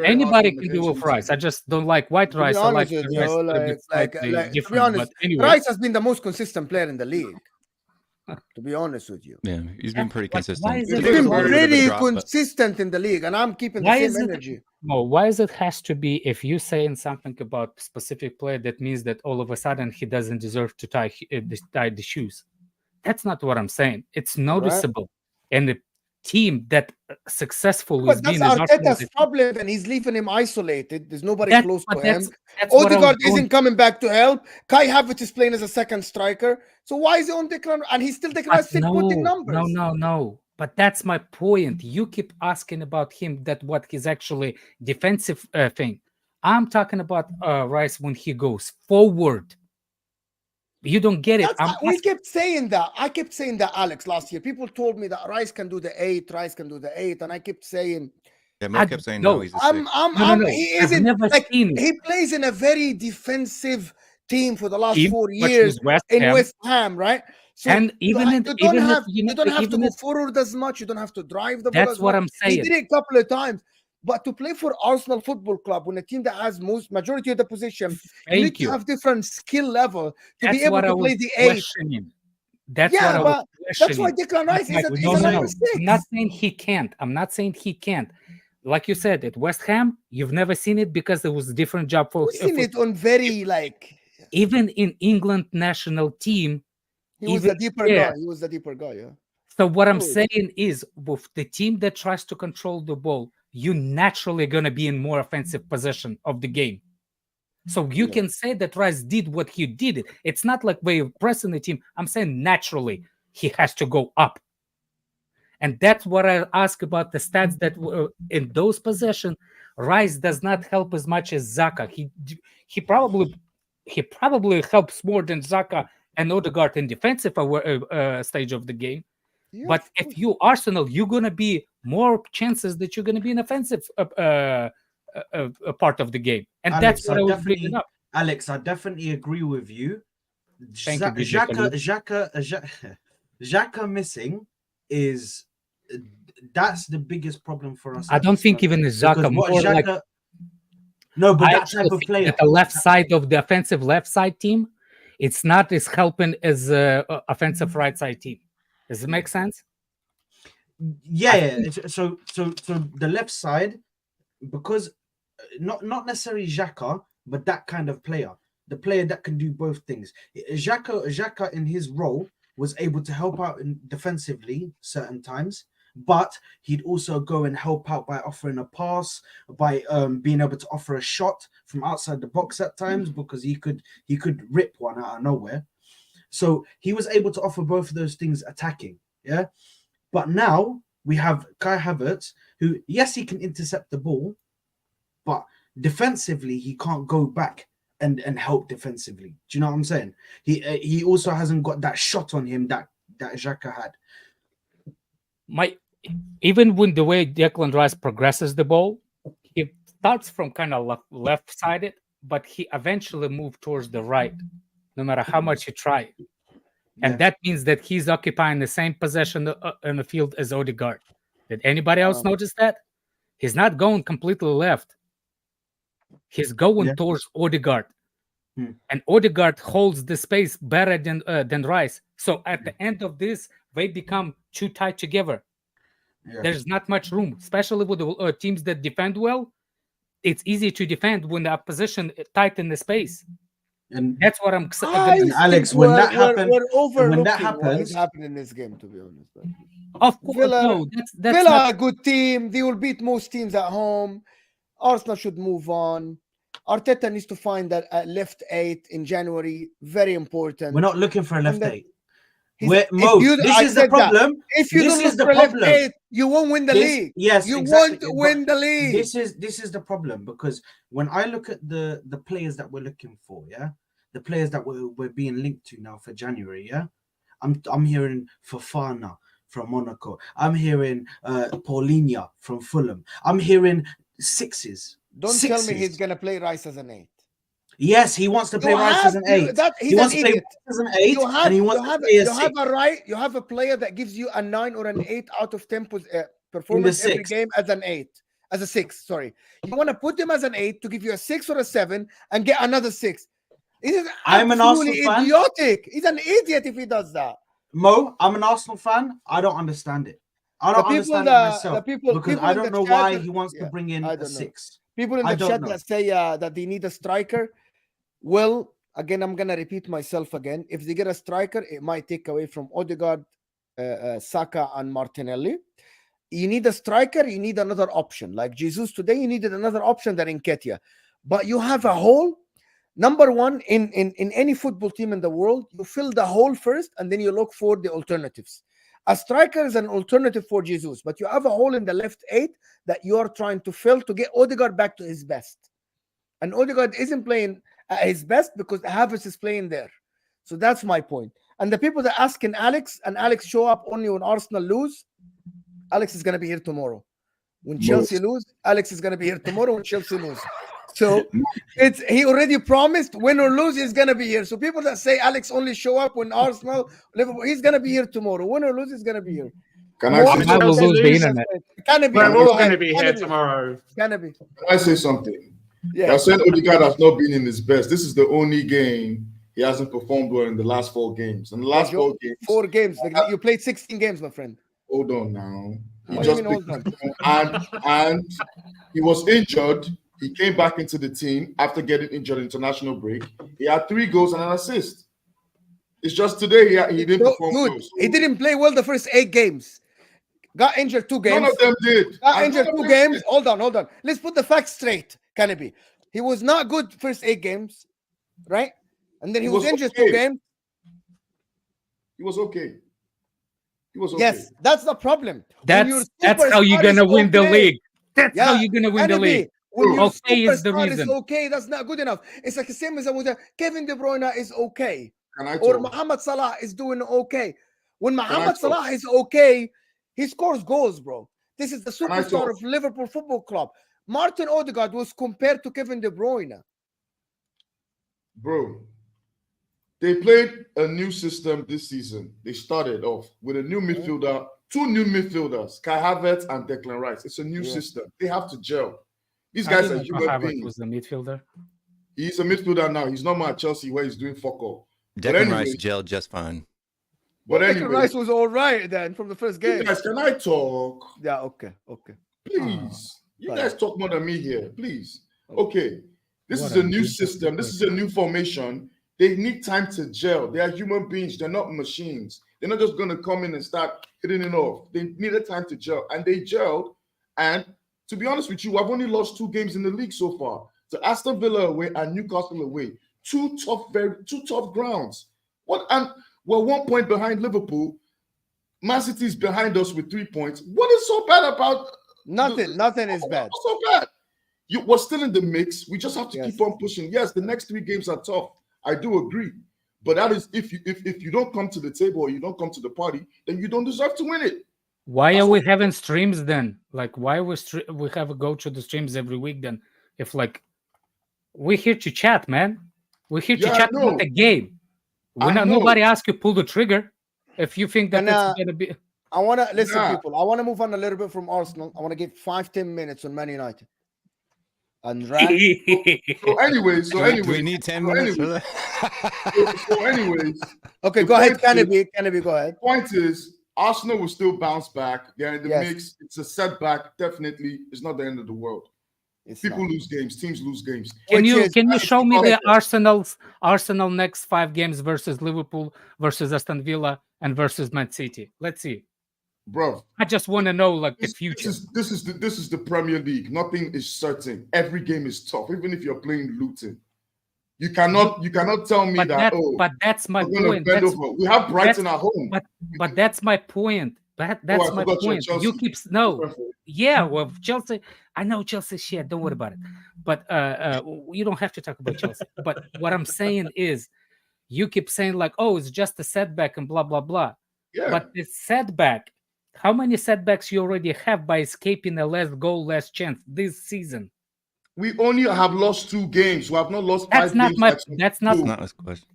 Speaker 7: Anybody can do with Rice. I just don't like white Rice. I like
Speaker 1: to be
Speaker 7: honest,
Speaker 1: like, Rice has been the most consistent player in the league. To be honest with you.
Speaker 2: Yeah, he's been pretty consistent.
Speaker 1: He's been pretty consistent in the league, and I'm keeping the same energy.
Speaker 7: Why is it has to be if you saying something about specific player that means that all of a sudden he doesn't deserve to tie the shoes? That's not what I'm saying. It's noticeable. And team that successful
Speaker 1: But
Speaker 7: is
Speaker 1: that's
Speaker 7: being is Arsenal.
Speaker 1: Arteta's problem, and he's leaving him isolated. There's nobody
Speaker 7: That-
Speaker 1: close
Speaker 7: but
Speaker 1: to him.
Speaker 7: that's what I was
Speaker 1: Odegaard
Speaker 7: going-
Speaker 1: isn't coming back to help. Kai Havertz is playing as a second striker. So why is he on Declan? And he's still Declan Rice putting numbers.
Speaker 7: No. But that's my point. You keep asking about him that what he's actually defensive thing. I'm talking about Rice when he goes forward. You don't get it.
Speaker 1: We kept saying that. I kept saying that, Alex, last year. People told me that Rice can do the 8, Rice can do the 8, and I kept saying,
Speaker 2: Yeah, Mo kept saying no. He's a 6.
Speaker 1: He
Speaker 7: I've
Speaker 1: isn't.
Speaker 7: never
Speaker 1: Like,
Speaker 7: seen it.
Speaker 1: he plays in a very defensive team for the last
Speaker 7: In
Speaker 1: 4
Speaker 7: which
Speaker 1: years
Speaker 7: was
Speaker 1: in
Speaker 7: Ham.
Speaker 1: West Ham, right? So
Speaker 7: And even
Speaker 1: you don't have to go forward as much. You don't have to drive the ball.
Speaker 7: That's
Speaker 1: as
Speaker 7: what
Speaker 1: much.
Speaker 7: I'm saying.
Speaker 1: He did it a couple of times. But to play for Arsenal Football Club, when a team that has majority of the position, you need to have different skill level to be able to play the 8.
Speaker 7: That's what I was
Speaker 1: that's why Declan Rice is a number 6.
Speaker 7: I'm not saying he can't. I'm not saying he can't. Like you said, at West Ham, you've never seen it because there was a different job for.
Speaker 1: We've seen it on very
Speaker 7: even in England national team.
Speaker 1: He was the deeper guy. He was the deeper guy. Yeah.
Speaker 7: So what I'm saying is, with the team that tries to control the ball, you naturally gonna be in more offensive possession of the game. So you can say that Rice did what he did. It's not like we're pressing the team. I'm saying naturally he has to go up. And that's what I ask about the stats that in those possessions, Rice does not help as much as Xhaka. He probably helps more than Xhaka and Odegaard in defensive stage of the game. Yeah, but if you Arsenal, you're gonna be more chances that you're gonna be an offensive part of the game, and
Speaker 5: Alex,
Speaker 7: that's what I was bringing up.
Speaker 5: Alex, I definitely agree with you.
Speaker 7: Thank you,
Speaker 5: Xhaka missing is that's the biggest problem for us.
Speaker 7: I don't think even Xhaka more like
Speaker 5: no, but that type of player
Speaker 7: at the left side of the offensive left side team, it's not as helping as offensive right side team. Does it make sense?
Speaker 5: Yeah. So the left side, because not necessarily Xhaka, but that kind of player, the player that can do both things. Xhaka in his role was able to help out defensively certain times, but he'd also go and help out by offering a pass, by being able to offer a shot from outside the box at times, because he could rip one out of nowhere. So he was able to offer both of those things attacking, yeah. But now we have Kai Havertz, who, yes, he can intercept the ball, but defensively he can't go back and help defensively. Do you know what I'm saying? He also hasn't got that shot on him that Xhaka had.
Speaker 7: Even when the way Declan Rice progresses the ball, he starts from kind of left-sided, but he eventually moves towards the right, no matter how much you try. And that means that he's occupying the same possession in the field as Odegaard. Did anybody else notice that? He's not going completely left. He's going towards Odegaard. And Odegaard holds the space better than Rice. So at the end of this, they become too tight together. There's not much room, especially with the teams that defend well. It's easy to defend when the opposition tight in the space. And that's what I'm saying.
Speaker 5: Alex, when that happens,
Speaker 1: when that happens, happened in this game, to be honest.
Speaker 7: Of course, Villa
Speaker 1: are a good team. They will beat most teams at home. Arsenal should move on. Arteta needs to find that left 8 in January. Very important.
Speaker 5: We're not looking for a left 8. This is the problem.
Speaker 1: If you don't look for a left 8, you won't win the league.
Speaker 5: Yes,
Speaker 1: you
Speaker 5: exactly.
Speaker 1: won't win the league.
Speaker 5: This is the problem, because when I look at the players that we're looking for, the players that we're being linked to now for January, I'm hearing Fofana from Monaco. I'm hearing Paulinho from Fulham. I'm hearing sixes.
Speaker 1: Don't tell me he's gonna play Rice as an 8.
Speaker 5: Yes, he wants to play Rice as an 8. He wants to play Rice as an 8, and he wants to play a 6.
Speaker 1: You have a player that gives you a 9 or an 8 out of 10 performance every game as an 8, as a 6. Sorry, you want to put him as an 8 to give you a 6 or a 7 and get another 6.
Speaker 5: I'm an Arsenal fan.
Speaker 1: Idiotic. He's an idiot if he does that.
Speaker 5: Mo, I'm an Arsenal fan. I don't understand it. I don't understand it myself because I don't know why he wants to bring in a 6.
Speaker 1: People in the chat that say that they need a striker. Well, again, I'm gonna repeat myself again. If they get a striker, it might take away from Odegaard, Saka, and Martinelli. you need a striker, you need another option. Like Jesus today, you needed another option than Nketiah. But you have a hole. Number one, in any football team in the world, you fill the hole first, and then you look for the alternatives. A striker is an alternative for Jesus, but you have a hole in the left 8 that you are trying to fill to get Odegaard back to his best. And Odegaard isn't playing at his best because Havertz is playing there. So that's my point. And the people that asking Alex, and Alex show up only when Arsenal lose, Alex is going to be here tomorrow. When Chelsea lose, Alex is going to be here tomorrow when Chelsea lose. So he already promised, win or lose, he's going to be here. So people that say Alex only show up when Arsenal, Liverpool, he's going to be here tomorrow. Win or lose, he's going to be here.
Speaker 6: Can I say
Speaker 7: I will lose the internet.
Speaker 3: We're all going to be here tomorrow.
Speaker 6: Can I say something?
Speaker 1: Yeah.
Speaker 6: I said Odegaard has not been in his best. This is the only game he hasn't performed well in the last 4 games. In the last 4 games.
Speaker 1: 4 games. You played 16 games, my friend.
Speaker 6: Hold on now.
Speaker 1: What do you mean hold on?
Speaker 6: And he was injured. He came back into the team after getting injured international break. He had 3 goals and an assist. It's just today he didn't perform well.
Speaker 1: He didn't play well the first 8 games. Got injured 2 games.
Speaker 6: None of them did.
Speaker 1: Got injured 2 games. Hold on. Let's put the facts straight, Canopy. He was not good first 8 games, right? And then he was injured 2 games.
Speaker 6: He was okay.
Speaker 1: Yes, that's the problem.
Speaker 7: That's how you're gonna win the league. That's how you're gonna win the league.
Speaker 1: When your
Speaker 7: okay is the
Speaker 1: superstar
Speaker 7: reason.
Speaker 1: is okay, that's not good enough. It's like the same as Kevin De Bruyne is okay,
Speaker 6: Or
Speaker 1: or Mohamed Salah is doing okay. When Mohamed Salah is okay, he scores goals, bro. This is the superstar of Liverpool Football Club. Martin Odegaard was compared to Kevin De Bruyne.
Speaker 6: Bro, they played a new system this season. They started off with a new midfielder, 2 new midfielders, Kai Havertz and Declan Rice. It's a new system. They have to gel. These guys are human beings.
Speaker 7: Was the midfielder?
Speaker 6: He's a midfielder now. He's not at Chelsea where he's doing fuck all.
Speaker 2: Declan Rice gelled just fine.
Speaker 6: But
Speaker 1: Declan Rice was all right then from the first game.
Speaker 6: You guys, can I talk?
Speaker 1: Yeah, okay.
Speaker 6: Please. You guys talk more than me here. Please. Okay. This is a new system. This is a new formation. They need time to gel. They are human beings. They're not machines. They're not just going to come in and start hitting it off. They needed time to gel. And they gelled. And to be honest with you, I've only lost 2 games in the league so far. To Aston Villa away and Newcastle away. 2 tough grounds. And we're 1 point behind Liverpool. Man City's behind us with 3 points. What is so bad about...
Speaker 1: Nothing is bad.
Speaker 6: What's so bad? We're still in the mix. We just have to keep on pushing. Yes, the next 3 games are tough. I do agree. But that is if you don't come to the table or you don't come to the party, then you don't deserve to win it.
Speaker 7: Why are we having streams then? Like, why we have to go to the streams every week then? If like we're here to chat, man. We're here to chat about the game. Nobody asks you pull the trigger. If you think that it's gonna be,
Speaker 1: I want to listen, people. I want to move on a little bit from Arsenal. I want to give 5-10 minutes on Man United. And
Speaker 6: so anyways,
Speaker 2: we need 10 minutes for that.
Speaker 6: So anyways,
Speaker 1: okay, go ahead, Canopy, go ahead.
Speaker 6: Point is, Arsenal will still bounce back. They're in the mix. It's a setback. Definitely, it's not the end of the world. People lose games. Teams lose games.
Speaker 7: Can you show me the Arsenal next 5 games versus Liverpool, versus Aston Villa, and versus Man City? Let's see.
Speaker 6: Bro,
Speaker 7: I just want to know like the future.
Speaker 6: This is the Premier League. Nothing is certain. Every game is tough, even if you're playing Luton. You cannot tell me
Speaker 7: but that's my point.
Speaker 6: We have Brighton at home.
Speaker 7: But that's my point. That's my point. You keep well, Chelsea. I know Chelsea shit. Don't worry about it. But you don't have to talk about Chelsea. But what I'm saying is, you keep saying like, oh, it's just a setback and blah blah blah.
Speaker 6: Yeah.
Speaker 7: But it's setback. How many setbacks you already have by escaping a less goal, less chance this season?
Speaker 6: We only have lost 2 games. We have not lost 5 games.
Speaker 2: That's not his question.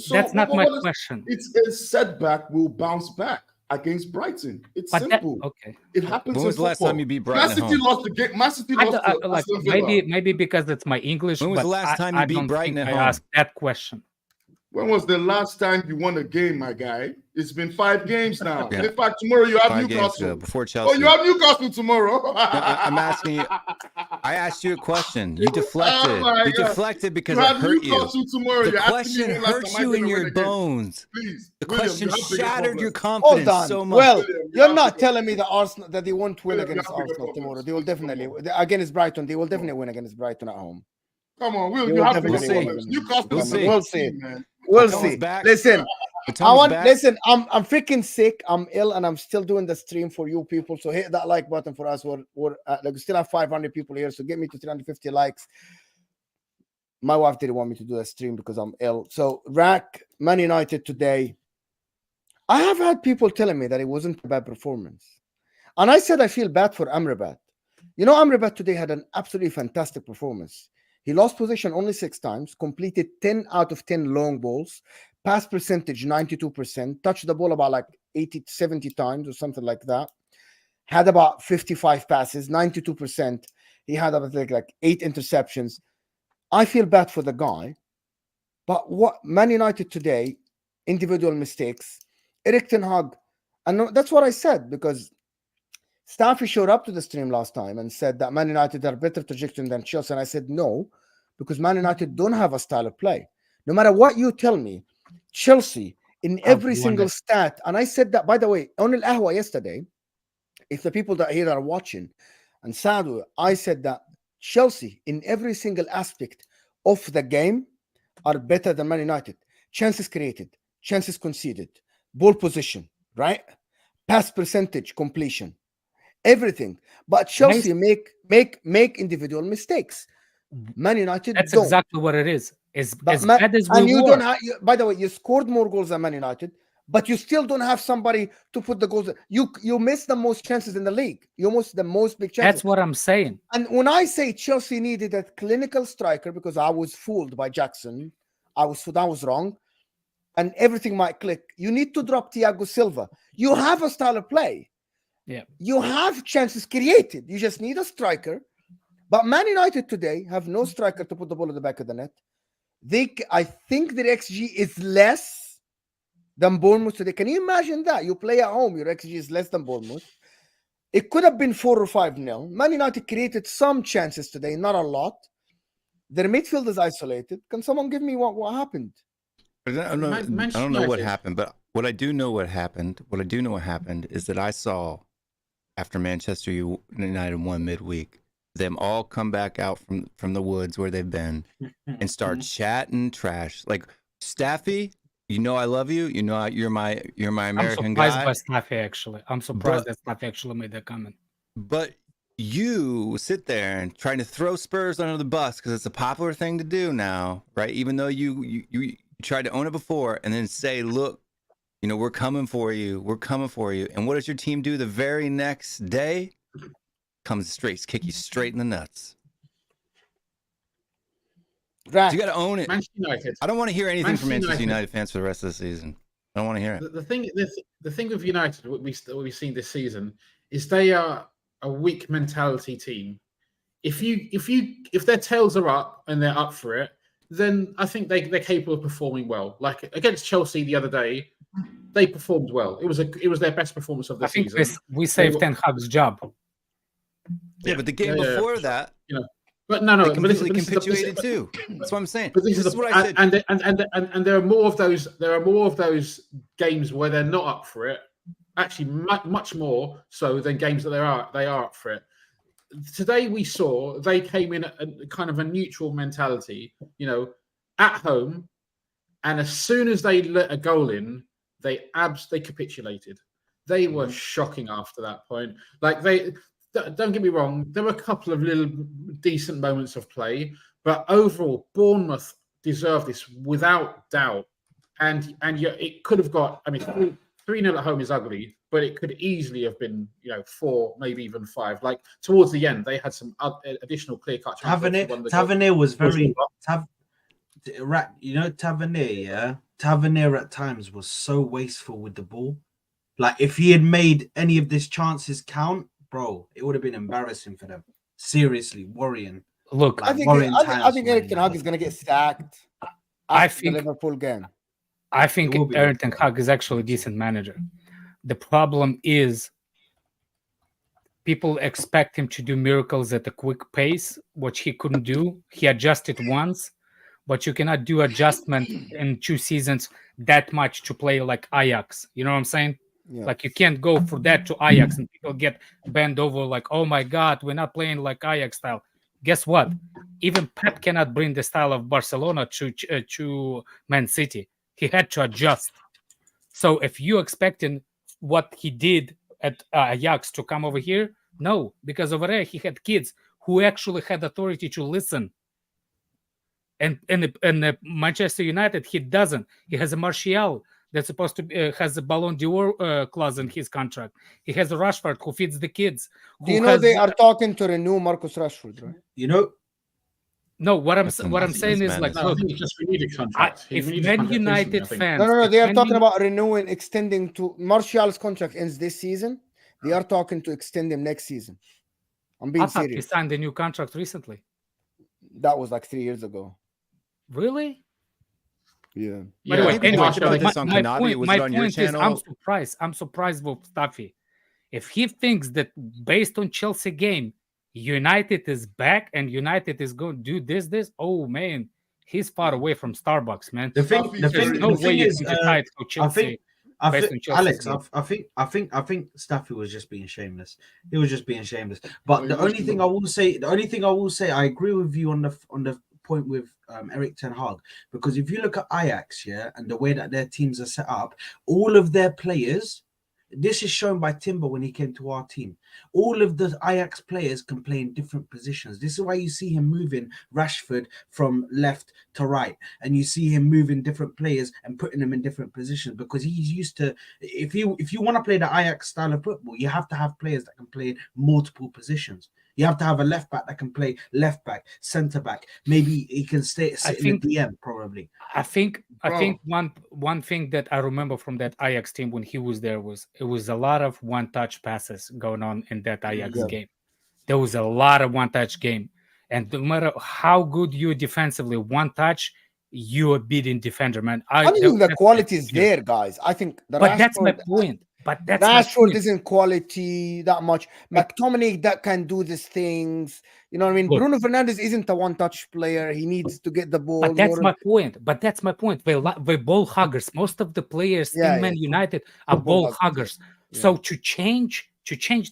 Speaker 7: That's not my question.
Speaker 6: It's a setback. We'll bounce back against Brighton. It's simple.
Speaker 7: Okay.
Speaker 6: It happens.
Speaker 2: When was the last time you beat Brighton?
Speaker 6: Man City lost the game. Man City lost
Speaker 7: maybe because it's my English.
Speaker 2: When was the last time you beat Brighton at home?
Speaker 7: I asked that question.
Speaker 6: When was the last time you won a game, my guy? It's been 5 games now.
Speaker 2: Yeah.
Speaker 6: In fact, tomorrow you have
Speaker 2: 5 games
Speaker 6: Newcastle.
Speaker 2: ago, before Chelsea.
Speaker 6: Oh, you have Newcastle tomorrow.
Speaker 2: No, I'm asking you. I asked you a question. You deflected.
Speaker 6: Oh
Speaker 2: you deflected because
Speaker 6: you
Speaker 2: it
Speaker 6: have
Speaker 2: hurt
Speaker 6: Newcastle
Speaker 2: you.
Speaker 6: tomorrow.
Speaker 2: The
Speaker 6: You're
Speaker 2: question
Speaker 6: asking me
Speaker 2: hurts you in your bones.
Speaker 6: Please,
Speaker 2: The
Speaker 6: William,
Speaker 2: question
Speaker 6: you have bigger
Speaker 2: shattered your
Speaker 6: problems.
Speaker 1: Hold
Speaker 2: confidence
Speaker 1: on.
Speaker 2: so much.
Speaker 1: Well,
Speaker 6: William, you
Speaker 1: you're
Speaker 6: have
Speaker 1: not
Speaker 6: bigger
Speaker 1: telling me the Arsenal that they won't win
Speaker 6: William, you
Speaker 1: against
Speaker 6: have bigger
Speaker 1: Arsenal
Speaker 6: problems.
Speaker 1: tomorrow. They will definitely against Brighton. They will definitely win against Brighton at home.
Speaker 6: Come on, Will,
Speaker 1: They
Speaker 6: you
Speaker 1: will
Speaker 6: have bigger
Speaker 1: definitely win
Speaker 6: problems.
Speaker 1: against
Speaker 6: Newcastle
Speaker 2: We'll
Speaker 6: is
Speaker 2: see.
Speaker 6: the
Speaker 1: We'll
Speaker 6: best
Speaker 1: see.
Speaker 6: team, man.
Speaker 1: We'll
Speaker 2: Tom's
Speaker 1: see.
Speaker 2: back.
Speaker 1: Listen,
Speaker 2: Tom's back.
Speaker 1: listen. I'm freaking sick. I'm ill, and I'm still doing the stream for you people. So hit that like button for us. We're like we still have 500 people here. So get me to 350 likes. My wife didn't want me to do a stream because I'm ill. So Rack, Man United today. I have had people telling me that it wasn't a bad performance, and I said I feel bad for Amrabat. You know, Amrabat today had an absolutely fantastic performance. He lost possession only 6 times, completed 10 out of 10 long balls, pass percentage 92%, touched the ball about like 80 to 70 times or something like that. Had about 55 passes, 92%. He had about like 8 interceptions. I feel bad for the guy. But what Man United today, individual mistakes, Erik ten Hag, and that's what I said, because Staffy showed up to the stream last time and said that Man United are better trajectory than Chelsea. And I said, no, because Man United don't have a style of play. No matter what you tell me, Chelsea in every single stat, and I said that, by the way, on Al Ahwa yesterday, if the people that here are watching, and Sadu, I said that Chelsea in every single aspect of the game are better than Man United. Chances created, chances conceded, ball position, right? Pass percentage, completion. Everything, but Chelsea make individual mistakes. Man United
Speaker 7: That's
Speaker 1: don't.
Speaker 7: exactly what it is. As bad as
Speaker 1: and
Speaker 7: we
Speaker 1: you
Speaker 7: were.
Speaker 1: don't have. By the way, you scored more goals than Man United, but you still don't have somebody to put the goals. You miss the most chances in the league. You miss the most big chances.
Speaker 7: That's what I'm saying.
Speaker 1: And when I say Chelsea needed a clinical striker, because I was fooled by Jackson, I was wrong, and everything might click. You need to drop Thiago Silva. You have a style of play.
Speaker 7: Yeah,
Speaker 1: you have chances created. You just need a striker. But Man United today have no striker to put the ball in the back of the net. I think their XG is less than Bournemouth today. Can you imagine that? You play at home, your XG is less than Bournemouth. It could have been 4 or 5-0. Man United created some chances today, not a lot. Their midfield is isolated. Can someone give me what happened?
Speaker 2: I don't know what happened, but what I do know what happened is that I saw, after Manchester United won midweek, them all come back out from the woods where they've been and start chatting trash. Like, Staffy, you know I love you. You know you're my American guy.
Speaker 7: I'm surprised by Staffy, actually. I'm surprised that Staffy actually made that comment.
Speaker 2: But you sit there and trying to throw Spurs under the bus because it's a popular thing to do now, right? Even though you tried to own it before, and then say, look, you know, we're coming for you. We're coming for you. And what does your team do the very next day? Comes straight, kick you straight in the nuts.
Speaker 1: Right.
Speaker 2: So you got to own it.
Speaker 3: Manchester United.
Speaker 2: I don't want to hear anything from Manchester United fans for the rest of the season. I don't want to hear it.
Speaker 3: The thing with United, what we've seen this season, is they are a weak mentality team. If their tails are up and they're up for it, then I think they're capable of performing well. Like against Chelsea the other day, they performed well. It was their best performance of the season.
Speaker 7: I think we saved Ten Hag's job.
Speaker 2: Yeah, but the game before that,
Speaker 3: you know, but no,
Speaker 2: they completely capitulated too. That's what I'm saying.
Speaker 3: But
Speaker 2: this is what I said.
Speaker 3: And there are more of those. There are more of those games where they're not up for it. Actually, much more so than games that they are up for it. Today we saw they came in a kind of a neutral mentality, you know, at home, and as soon as they let a goal in, they capitulated. They were shocking after that point. Like don't get me wrong, there were a couple of little decent moments of play, but overall, Bournemouth deserved this without doubt. And it could have got. I mean, 3-0 at home is ugly, but it could easily have been, 4, maybe even 5. Like towards the end, they had some additional clear-cut chances.
Speaker 5: Tavernier was very. Tavernier, yeah. Tavernier at times was so wasteful with the ball. Like if he had made any of these chances count, bro, it would have been embarrassing for them. Seriously, worrying.
Speaker 7: Look,
Speaker 1: I think Erik ten Hag is going to get sacked after the Liverpool game.
Speaker 7: I think Erik ten Hag is actually a decent manager. The problem is people expect him to do miracles at a quick pace, which he couldn't do. He adjusted once, but you cannot do adjustment in 2 seasons that much to play like Ajax. You know what I'm saying?
Speaker 1: Yeah.
Speaker 7: Like you can't go for that to Ajax and people get bent over like, oh my God, we're not playing like Ajax style. Guess what? Even Pep cannot bring the style of Barcelona to Man City. He had to adjust. So if you expecting what he did at Ajax to come over here, no, because over there he had kids who actually had authority to listen. And in Manchester United, he doesn't. He has a Martial that's supposed to has a Ballon d'Or clause in his contract. He has a Rashford who feeds the kids.
Speaker 1: Do you know they are talking to renew Marcus Rashford, right?
Speaker 5: You know,
Speaker 7: no. What I'm saying is like,
Speaker 3: no, I think he just renewed a contract.
Speaker 7: If Man United fans,
Speaker 1: no, they are talking about renewing, extending to Martial's contract ends this season. They are talking to extend him next season. I'm being serious.
Speaker 7: He signed a new contract recently.
Speaker 1: That was like 3 years ago.
Speaker 7: Really?
Speaker 1: Yeah.
Speaker 7: By the way, anyway, my point is,
Speaker 2: channel?
Speaker 7: I'm surprised with Staffy. If he thinks that based on Chelsea game, United is back and United is going to do this, oh man, he's far away from Starbucks, man.
Speaker 5: The thing is,
Speaker 7: Chelsea.
Speaker 5: Alex, I think Staffy was just being shameless. He was just being shameless. But the only thing I will say, I agree with you on the point with Erik ten Hag, because if you look at Ajax, and the way that their teams are set up, all of their players, this is shown by Timber when he came to our team. All of the Ajax players can play in different positions. This is why you see him moving Rashford from left to right, and you see him moving different players and putting them in different positions, because he's used to. If you want to play the Ajax style of football, you have to have players that can play multiple positions. You have to have a left back that can play left back, centre back. Maybe he can sit in the DM, probably.
Speaker 7: I think one thing that I remember from that Ajax team when he was there was it was a lot of one-touch passes going on in that Ajax game. There was a lot of one-touch game, and no matter how good you defensively, one touch, you are beating defender, man.
Speaker 1: I mean, the quality is there, guys. I think,
Speaker 7: but that's my point. But that's
Speaker 1: Rashford isn't quality that much. McTominay that can do these things. You know what I mean? Look, Bruno Fernandes isn't a one-touch player. He needs to get the ball.
Speaker 7: But that's my point. They're ball huggers. Most of the players in Man United are ball huggers. Yeah. So to change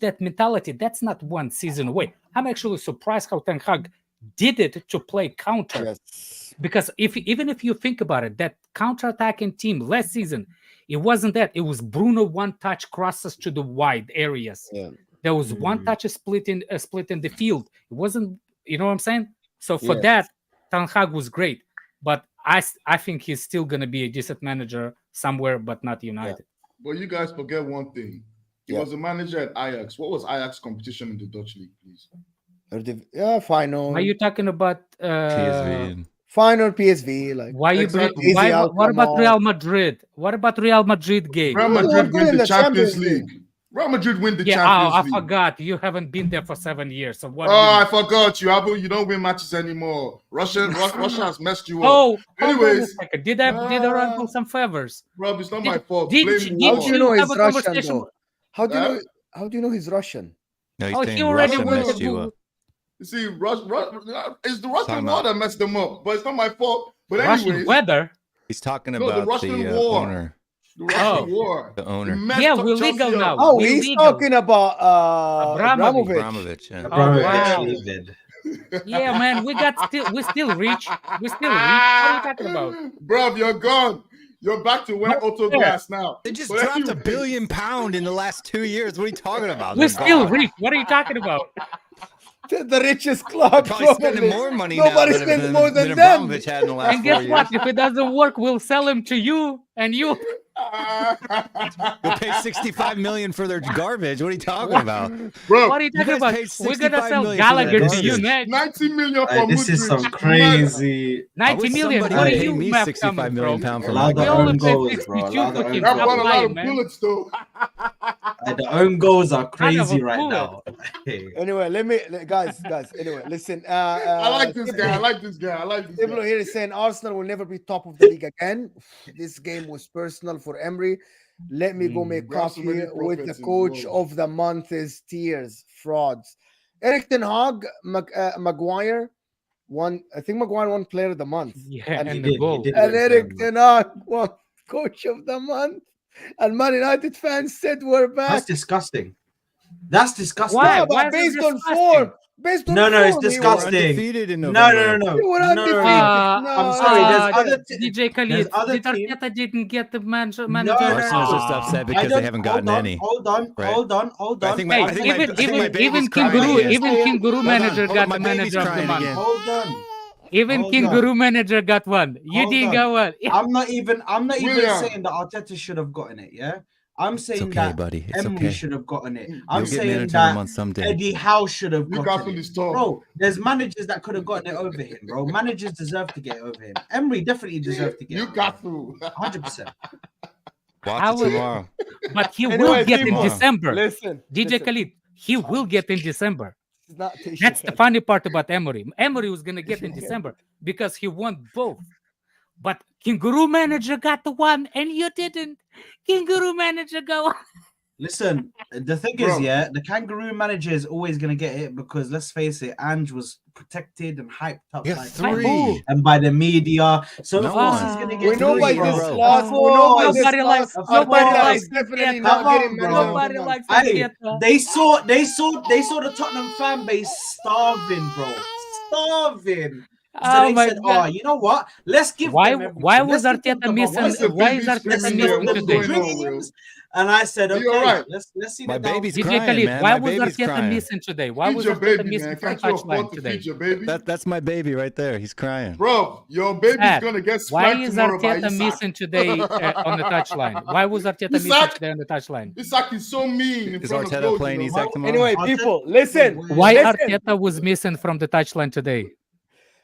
Speaker 7: that mentality, that's not one season away. I'm actually surprised how Ten Hag did it to play counter. Yes. Because even if you think about it, that counter-attacking team last season, it wasn't that. It was Bruno one-touch crosses to the wide areas. Yeah. There was one-touch split in the field. It wasn't, you know what I'm saying? So for that, Ten Hag was great. But I think he's still going to be a decent manager somewhere, but not United.
Speaker 6: Yeah. But you guys forget one thing. He was a manager at Ajax. What was Ajax competition in the Dutch league, please?
Speaker 1: Final.
Speaker 7: Are you talking about
Speaker 2: PSV?
Speaker 1: Final PSV, like
Speaker 7: what about Real Madrid? What about Real Madrid game?
Speaker 6: Real Madrid win the Champions League. Real Madrid win the Champions League.
Speaker 7: I forgot. You haven't been there for 7 years. So what?
Speaker 6: I forgot. You don't win matches anymore. Russia has messed you up.
Speaker 7: Oh, anyways, did I run for some favors?
Speaker 6: Rob, it's not my fault.
Speaker 1: How do you know he's Russian? Though? How do you know he's Russian?
Speaker 2: No, he's saying Russia messed you up.
Speaker 6: You see, it's the Russian war that messed them up, but it's not my fault. But
Speaker 7: Russian weather.
Speaker 2: He's talking about
Speaker 6: the Russian war.
Speaker 2: Owner.
Speaker 6: The Russian war.
Speaker 2: The owner.
Speaker 7: Yeah, we're legal now.
Speaker 1: Oh, he's talking about
Speaker 7: Abramovich.
Speaker 2: Yeah.
Speaker 7: Oh, wow. Yeah, man, we're still rich. We're still rich. What are you talking about?
Speaker 6: Bro, you're gone. You're back to where auto gas now.
Speaker 2: They just dropped £1 billion in the last 2 years. What are you talking about?
Speaker 7: We're still rich. What are you talking about?
Speaker 1: The richest club.
Speaker 2: Probably spending more money.
Speaker 1: Nobody spends more than them.
Speaker 2: Had in the last
Speaker 7: and guess
Speaker 2: 4 years.
Speaker 7: what? If it doesn't work, we'll sell him to you, and you.
Speaker 2: You'll pay $65 million for their garbage. What are you talking about,
Speaker 6: bro?
Speaker 7: What are you talking about? We're gonna sell Gallagher to you next.
Speaker 6: 90 million for
Speaker 5: this is some crazy.
Speaker 7: 90 million. What are you
Speaker 2: me £65 million for
Speaker 5: my
Speaker 7: we only pay 62
Speaker 5: bro.
Speaker 7: for him.
Speaker 6: That brought a lot of bullets, though.
Speaker 5: The own goals are
Speaker 7: Kind of
Speaker 5: crazy
Speaker 7: a
Speaker 5: right
Speaker 7: fool.
Speaker 5: now.
Speaker 1: Anyway, guys. Anyway, listen.
Speaker 6: I like this guy. I like this guy. I like this
Speaker 1: Diblo
Speaker 6: guy.
Speaker 1: here is saying Arsenal will never be top of the league again. This game was personal for Emery. Let me go make
Speaker 6: We have so
Speaker 1: coffee
Speaker 6: many
Speaker 1: with the
Speaker 6: prophets in
Speaker 1: coach
Speaker 6: the world.
Speaker 1: of the month is tears, frauds. Eric Ten Hag, Maguire won. I think Maguire won player of the month.
Speaker 7: Yeah,
Speaker 1: And
Speaker 7: and
Speaker 5: he
Speaker 7: the goal.
Speaker 5: did.
Speaker 1: And Eric Ten Hag won coach of the month. And Man United fans said we're back.
Speaker 5: That's disgusting. That's disgusting.
Speaker 7: Why?
Speaker 1: Yeah,
Speaker 7: Why
Speaker 1: but
Speaker 7: is it
Speaker 1: based on
Speaker 7: disgusting?
Speaker 1: form. Based on
Speaker 5: No,
Speaker 1: form,
Speaker 5: it's
Speaker 1: he was-
Speaker 5: disgusting.
Speaker 2: Undefeated in
Speaker 5: No.
Speaker 1: They were
Speaker 5: No.
Speaker 1: undefeated.
Speaker 5: I'm sorry. There's other
Speaker 7: DJ Khalid.
Speaker 5: there's other
Speaker 7: Did
Speaker 5: team-
Speaker 7: Arteta didn't get the manager?
Speaker 2: Arsenal's just
Speaker 5: Ah.
Speaker 2: upset
Speaker 5: I
Speaker 2: because
Speaker 5: don't-
Speaker 2: they haven't gotten
Speaker 5: hold on,
Speaker 2: any.
Speaker 5: Hold on.
Speaker 2: I think my-
Speaker 7: Hey,
Speaker 2: I think my- I think my baby's
Speaker 7: even
Speaker 2: crying
Speaker 7: Kinguru,
Speaker 2: again.
Speaker 7: even Kinguru
Speaker 2: on,
Speaker 7: manager
Speaker 2: hold
Speaker 7: got
Speaker 2: on, my
Speaker 7: the
Speaker 2: baby's
Speaker 7: manager of the
Speaker 2: crying
Speaker 7: month.
Speaker 2: again.
Speaker 5: Hold on.
Speaker 7: Even
Speaker 5: Hold
Speaker 7: Kinguru manager got one. You
Speaker 5: Hold
Speaker 7: didn't
Speaker 5: on.
Speaker 7: get one.
Speaker 5: I'm not even
Speaker 6: William.
Speaker 5: saying that Arteta should have gotten it, yeah? I'm
Speaker 2: It's
Speaker 5: saying
Speaker 2: okay,
Speaker 5: that
Speaker 2: buddy. It's
Speaker 5: Emery
Speaker 2: okay.
Speaker 5: should have gotten it.
Speaker 2: You'll
Speaker 5: I'm
Speaker 2: get
Speaker 5: saying
Speaker 2: manager of the
Speaker 5: that
Speaker 2: month someday.
Speaker 5: Eddie Howe should have
Speaker 6: Newcastle
Speaker 5: gotten
Speaker 6: is
Speaker 5: it.
Speaker 6: tough.
Speaker 5: Bro, there's managers that could have gotten it over him, bro. Managers deserve to get it over him. Emery definitely deserved to get it over him.
Speaker 6: Newcastle.
Speaker 5: 100%.
Speaker 2: Watch
Speaker 7: I
Speaker 2: it
Speaker 7: will-
Speaker 2: tomorrow.
Speaker 7: But he
Speaker 1: Anyway,
Speaker 7: will get in
Speaker 1: people,
Speaker 7: December.
Speaker 1: Listen.
Speaker 7: DJ Khalid, he will get in December.
Speaker 1: It's not
Speaker 7: That's the funny part about Emery. Emery was gonna get in December because he won both. But Kinguru manager got the one and you didn't. Kinguru manager go.
Speaker 5: Listen, the thing
Speaker 6: Bro.
Speaker 5: is, yeah, the kangaroo manager is always going to get it because let's face it, Ange was protected and hyped up
Speaker 2: Yeah,
Speaker 5: by
Speaker 2: three.
Speaker 5: and by the media. So
Speaker 2: No
Speaker 5: of course
Speaker 2: one.
Speaker 5: he's going to
Speaker 1: We
Speaker 5: get
Speaker 1: know by
Speaker 5: three,
Speaker 1: this
Speaker 5: bro.
Speaker 1: loss. We know by this
Speaker 7: Nobody likes-
Speaker 1: loss.
Speaker 7: nobody
Speaker 1: Arteta
Speaker 7: likes
Speaker 1: is definitely
Speaker 7: Arteta.
Speaker 1: not
Speaker 5: Come
Speaker 1: getting
Speaker 5: on,
Speaker 1: manager
Speaker 5: bro.
Speaker 1: of the
Speaker 7: Nobody
Speaker 1: month.
Speaker 7: likes
Speaker 5: Hey,
Speaker 7: Arteta.
Speaker 5: they saw the Tottenham fan base starving, bro. Starving. So
Speaker 7: Oh
Speaker 5: they
Speaker 7: my
Speaker 5: said,
Speaker 7: God.
Speaker 5: "Oh, you know what? Let's give
Speaker 7: Why-
Speaker 5: them everything.
Speaker 7: why was
Speaker 5: Let's give them
Speaker 7: Arteta
Speaker 5: the
Speaker 7: missing-
Speaker 5: moment.
Speaker 6: What's the
Speaker 7: why is
Speaker 6: baby
Speaker 7: Arteta
Speaker 6: screaming
Speaker 7: missing
Speaker 6: there?
Speaker 5: Let's
Speaker 6: What's
Speaker 5: give them
Speaker 7: today?
Speaker 5: the
Speaker 6: going on, Will?
Speaker 5: dreams." And I said,
Speaker 6: Are
Speaker 5: "Okay,
Speaker 6: you alright?
Speaker 5: let's see
Speaker 2: My
Speaker 5: the down.
Speaker 2: baby's
Speaker 7: DJ
Speaker 2: crying,
Speaker 7: Khalid,
Speaker 2: man.
Speaker 7: why
Speaker 2: My
Speaker 7: was
Speaker 2: baby's
Speaker 7: Arteta
Speaker 2: crying.
Speaker 7: missing today? Why
Speaker 6: Feed
Speaker 7: was
Speaker 6: your
Speaker 7: Arteta
Speaker 6: baby,
Speaker 7: missing
Speaker 6: man.
Speaker 7: from
Speaker 6: Can't you
Speaker 7: touchline
Speaker 6: afford to
Speaker 7: today?
Speaker 6: feed your baby?
Speaker 2: That's my baby right there. He's crying.
Speaker 6: Bro, your baby's
Speaker 7: Dad,
Speaker 6: gonna get
Speaker 7: Why
Speaker 6: spanked
Speaker 7: is
Speaker 6: tomorrow by
Speaker 7: Arteta
Speaker 6: Isak.
Speaker 7: missing today on the touchline? Why was Arteta missing
Speaker 6: Isak?
Speaker 7: today on the touchline?
Speaker 6: Isak is so mean in
Speaker 2: Is
Speaker 6: front of
Speaker 2: Arteta
Speaker 6: goals,
Speaker 2: playing
Speaker 6: you know?
Speaker 2: Isak tomorrow?
Speaker 1: Anyway,
Speaker 5: Arteta-
Speaker 1: people, listen.
Speaker 7: Why
Speaker 1: Listen.
Speaker 7: Arteta was missing from the touchline today?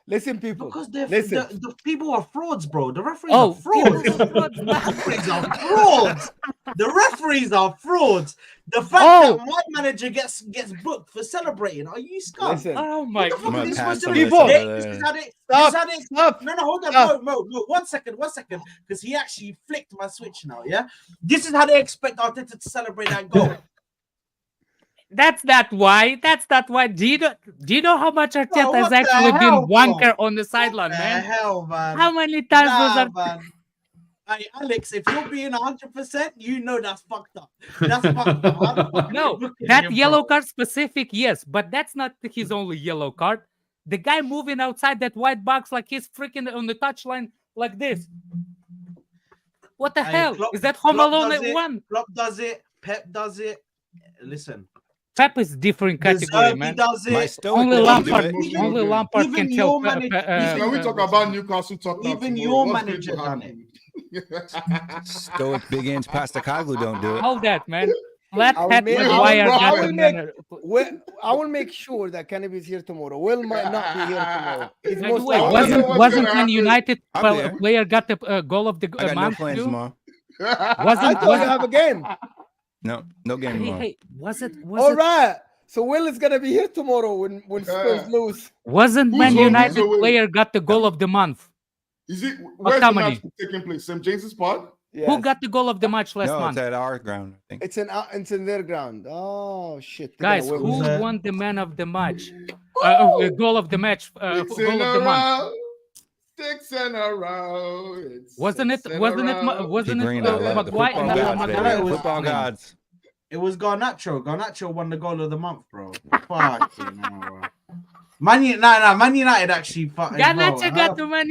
Speaker 1: Listen, people.
Speaker 5: Because
Speaker 1: Listen.
Speaker 5: the people are frauds, bro. The referees
Speaker 7: Oh,
Speaker 5: are frauds.
Speaker 7: people are frauds.
Speaker 5: The referees are frauds. The referees are frauds. The fact
Speaker 7: Oh.
Speaker 5: that one manager gets booked for celebrating, are you scum?
Speaker 1: Listen.
Speaker 7: Oh my
Speaker 5: What the fuck
Speaker 2: I'm
Speaker 5: are
Speaker 2: gonna
Speaker 5: they
Speaker 2: pass
Speaker 5: supposed to
Speaker 2: on
Speaker 5: do?
Speaker 1: this over
Speaker 5: This
Speaker 2: there.
Speaker 5: is how they-
Speaker 1: Stop.
Speaker 5: this is how they-
Speaker 1: Stop.
Speaker 5: No, hold on,
Speaker 1: Stop.
Speaker 5: Mo, 1 second, because he actually flicked my switch now, yeah? This is how they expect Arteta to celebrate that goal.
Speaker 7: That's not why. That's not why. Do you know how much Arteta
Speaker 5: what
Speaker 7: has
Speaker 5: the
Speaker 7: actually been
Speaker 5: hell, bro?
Speaker 7: wanker on the sideline,
Speaker 5: The
Speaker 7: man?
Speaker 5: hell, man.
Speaker 7: How many times was
Speaker 5: Nah,
Speaker 7: Arteta?
Speaker 5: man. Hey, Alex, if you're being 100%, you know that's fucked up. That's fucked up. I'm fucking
Speaker 7: No,
Speaker 5: looking
Speaker 7: that
Speaker 5: at him,
Speaker 7: yellow
Speaker 5: bro.
Speaker 7: card specific, yes, but that's not his only yellow card. The guy moving outside that white box like he's freaking on the touchline like this. What the
Speaker 5: Hey,
Speaker 7: hell?
Speaker 5: Klopp-
Speaker 7: Is that Home
Speaker 5: Klopp
Speaker 7: Alone
Speaker 5: does
Speaker 7: at
Speaker 5: it,
Speaker 7: one?
Speaker 5: Klopp does it. Pep does it. Listen,
Speaker 7: Pep is different category,
Speaker 5: Deserby
Speaker 7: man.
Speaker 5: does
Speaker 2: My
Speaker 5: it.
Speaker 2: stoic
Speaker 7: Only
Speaker 2: will do
Speaker 7: Lampard,
Speaker 2: it.
Speaker 6: Even-
Speaker 7: only Lampard
Speaker 5: even
Speaker 7: can
Speaker 5: your
Speaker 7: tell.
Speaker 5: manager-
Speaker 6: Can we talk about Newcastle Tottenham
Speaker 5: Even
Speaker 6: tomorrow?
Speaker 5: your
Speaker 6: What's going
Speaker 5: manager
Speaker 6: to
Speaker 5: done
Speaker 6: happen?
Speaker 2: Stoic big inch Pastakoglu don't do it.
Speaker 7: Hold that, man. Let
Speaker 1: I will
Speaker 7: Pat
Speaker 1: make-
Speaker 7: Maguire
Speaker 6: I
Speaker 7: get
Speaker 6: will
Speaker 7: the
Speaker 1: make-
Speaker 7: man.
Speaker 1: I will make sure that Kennedy is here tomorrow. Will might not be here tomorrow. He's
Speaker 7: By the
Speaker 1: most
Speaker 7: way,
Speaker 6: likely-
Speaker 1: likely-
Speaker 6: what's
Speaker 7: wasn't
Speaker 6: gonna
Speaker 7: Man
Speaker 6: happen.
Speaker 7: United
Speaker 2: I'm there.
Speaker 7: player got the goal of the
Speaker 2: I got no
Speaker 7: month
Speaker 2: plans
Speaker 7: too?
Speaker 2: tomorrow.
Speaker 1: I
Speaker 7: Wasn't
Speaker 1: thought you have a game.
Speaker 2: No game
Speaker 7: hey,
Speaker 2: tomorrow.
Speaker 7: hey, was it
Speaker 1: All right. So Will is gonna be here tomorrow when Spurs lose.
Speaker 7: wasn't
Speaker 6: Who's
Speaker 7: Man
Speaker 6: home,
Speaker 7: United
Speaker 6: who's away?
Speaker 7: player got the goal of the month?
Speaker 6: Is it where's the
Speaker 7: Company.
Speaker 6: match taking place? St. James's Park?
Speaker 1: Yes.
Speaker 7: Who got the goal of the match last
Speaker 2: No,
Speaker 7: month?
Speaker 2: it's at our ground, I think.
Speaker 1: It's in their ground. Oh shit. They're
Speaker 7: Guys,
Speaker 1: gonna
Speaker 7: who
Speaker 1: win.
Speaker 5: that?
Speaker 7: won the man of the match? Goal of the match.
Speaker 6: Six
Speaker 7: Goal
Speaker 6: in
Speaker 7: of
Speaker 6: a
Speaker 7: the month.
Speaker 6: row. 6 in a row. It's
Speaker 7: Wasn't it?
Speaker 6: six in a
Speaker 7: Wasn't it?
Speaker 6: row.
Speaker 7: Wasn't
Speaker 2: Keep
Speaker 7: it?
Speaker 2: bringing that love. The
Speaker 7: Maguire.
Speaker 2: football gods, baby.
Speaker 5: Maguire was
Speaker 2: Football
Speaker 5: winning.
Speaker 2: gods.
Speaker 5: It was Garnacho. Garnacho won the goal of the month, bro. Fucking hell, bro. Man United actually fucking.
Speaker 7: Garnacho got the man.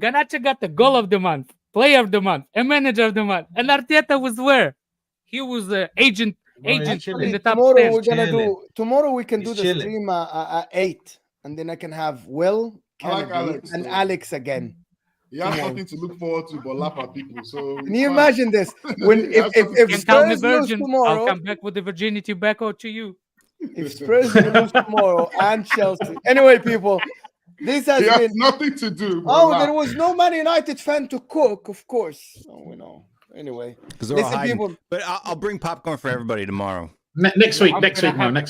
Speaker 7: Garnacho got the goal of the month, player of the month, and manager of the month. And Arteta was where? He was the agent in
Speaker 5: chilling.
Speaker 7: the top
Speaker 1: Tomorrow
Speaker 7: 10.
Speaker 1: we're gonna
Speaker 5: Chilling.
Speaker 1: do. Tomorrow we can
Speaker 5: He's
Speaker 1: do the
Speaker 5: chilling.
Speaker 1: stream at 8, and then I can have Will,
Speaker 6: I like
Speaker 1: Kennedy,
Speaker 6: Alex,
Speaker 1: and
Speaker 6: though.
Speaker 1: Alex again.
Speaker 6: He has something to look forward to, but laugh at people. So
Speaker 1: Can you imagine this? When
Speaker 6: That's
Speaker 1: if
Speaker 7: Can call me
Speaker 1: Spurs lose
Speaker 7: virgin. I'll
Speaker 1: tomorrow,
Speaker 7: come back with the virginity back out to you.
Speaker 1: if Spurs lose tomorrow and Chelsea. Anyway, people, this has
Speaker 6: He has
Speaker 1: been.
Speaker 6: nothing to do. but
Speaker 1: Oh,
Speaker 6: laugh.
Speaker 1: there was no Man United fan to cook, of course. Oh, we know. Anyway,
Speaker 2: because they're all
Speaker 1: listen,
Speaker 2: hiding.
Speaker 1: people.
Speaker 2: But I'll bring popcorn for everybody tomorrow.
Speaker 3: Next week, next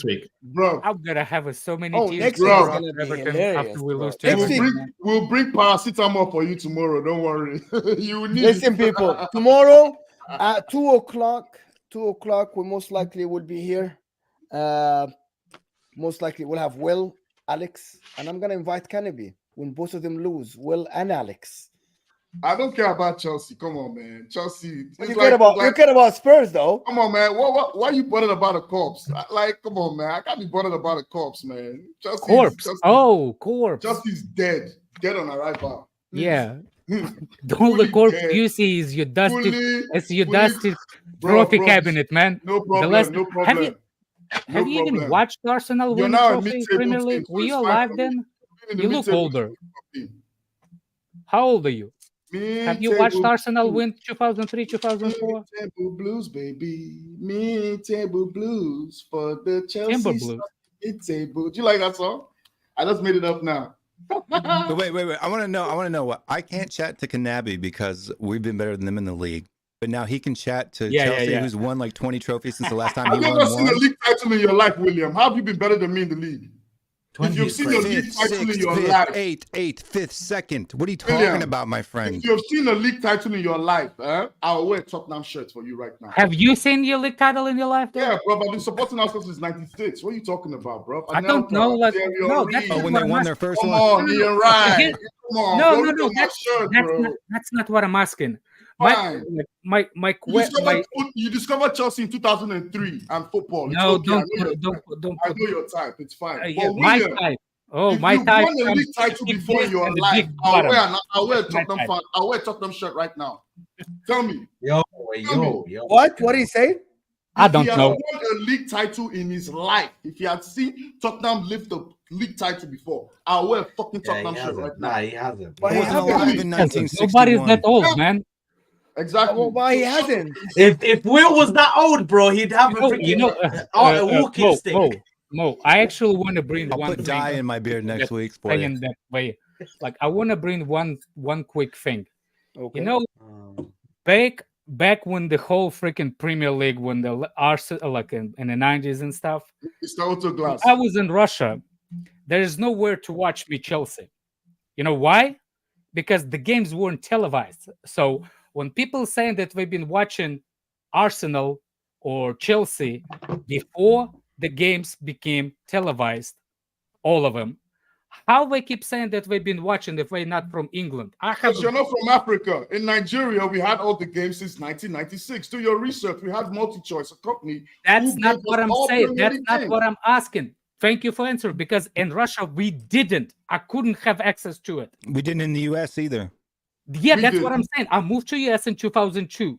Speaker 3: week.
Speaker 6: Bro,
Speaker 7: I'm gonna have so many
Speaker 1: Oh,
Speaker 7: teams
Speaker 1: next
Speaker 6: week
Speaker 1: is
Speaker 6: bro.
Speaker 1: gonna be
Speaker 7: Everton
Speaker 1: hilarious,
Speaker 7: after we
Speaker 1: bro.
Speaker 7: lose to
Speaker 1: Next
Speaker 7: Everton.
Speaker 1: week,
Speaker 6: We'll bring paracetamol for you tomorrow. Don't worry. You will need
Speaker 1: listen,
Speaker 6: it.
Speaker 1: people. Tomorrow at 2:00, we most likely will be here. Most likely we'll have Will, Alex, and I'm gonna invite Kennedy when both of them lose. Will and Alex.
Speaker 6: I don't care about Chelsea. Come on, man. Chelsea.
Speaker 1: But you care about Spurs, though.
Speaker 6: Come on, man. Why are you bothered about a corpse? Like, come on, man. I can't be bothered about a corpse, man.
Speaker 7: Corpse. Corpse.
Speaker 6: Chelsea's dead. Dead on arrival.
Speaker 7: Yeah. The only corpse you see is your dusty trophy cabinet, man.
Speaker 6: No problem. No problem.
Speaker 7: Have you even watched Arsenal win the trophy Premier League? Were you alive then? You look older. How old are you? Have you watched Arsenal win 2003, 2004?
Speaker 6: Table Blues, baby. Table Blues for the Chelsea.
Speaker 7: Timber Blues.
Speaker 6: Table. Do you like that song? I just made it up now.
Speaker 2: But wait. I want to know what I can't chat to Kanabi because we've been better than them in the league. But now he can chat to Chelsea, who's won like 20 trophies since the last time he won.
Speaker 6: Have you ever seen a league title in your life, William? How have you been better than me in the league? If you've seen a league title in your life,
Speaker 2: eighth, fifth, second. What are you talking about, my friend?
Speaker 6: If you've seen a league title in your life, I'll wear Tottenham shirts for you right now.
Speaker 7: Have you seen your league title in your life? Though?
Speaker 6: Yeah, bro. I've been supporting Arsenal since '96. What are you talking about, bro?
Speaker 7: I don't know. Like, no, that's
Speaker 2: when they won their first one.
Speaker 6: Come on, you're right. Come on.
Speaker 7: No. That's not what I'm asking.
Speaker 6: You discovered Chelsea in 2003 and football.
Speaker 7: No,
Speaker 6: okay.
Speaker 7: don't.
Speaker 6: I know your type. It's fine.
Speaker 7: My type. Oh, my type.
Speaker 6: If you won a league title before in your life, I'll wear Tottenham shirt right now. Tell me.
Speaker 5: Yo.
Speaker 1: What? What did he say?
Speaker 7: I don't know.
Speaker 6: If he had won a league title in his life, if he had seen Tottenham lift the league title before, I'll wear a fucking Tottenham shirt right now.
Speaker 5: Nah, he hasn't.
Speaker 1: But he hasn't.
Speaker 7: Nobody's that old, man.
Speaker 6: Exactly.
Speaker 1: Well, why he hasn't?
Speaker 5: If Will was that old, bro, he'd have a walking stick.
Speaker 7: Mo, I actually want to bring
Speaker 2: I'll
Speaker 7: one
Speaker 2: put dye in my beard next week for
Speaker 7: thing
Speaker 2: you.
Speaker 7: in that way. Like, I want to bring one quick thing.
Speaker 1: Okay.
Speaker 7: You know, back when the whole freaking Premier League, when the Arsenal, like in the 90s and stuff,
Speaker 6: it's the auto glass.
Speaker 7: I was in Russia. There is nowhere to watch me Chelsea. You know why? Because the games weren't televised. So when people saying that they've been watching Arsenal or Chelsea before the games became televised, all of them, how they keep saying that they've been watching if they're not from England?
Speaker 6: Because you're not from Africa. In Nigeria, we had all the games since 1996. Do your research. We had multi-choice, a company.
Speaker 7: That's not what I'm saying. That's not what I'm asking. Thank you for answering. Because in Russia, we didn't. I couldn't have access to it.
Speaker 2: We didn't in the US either.
Speaker 7: Yeah, that's what I'm saying. I moved to US in 2002.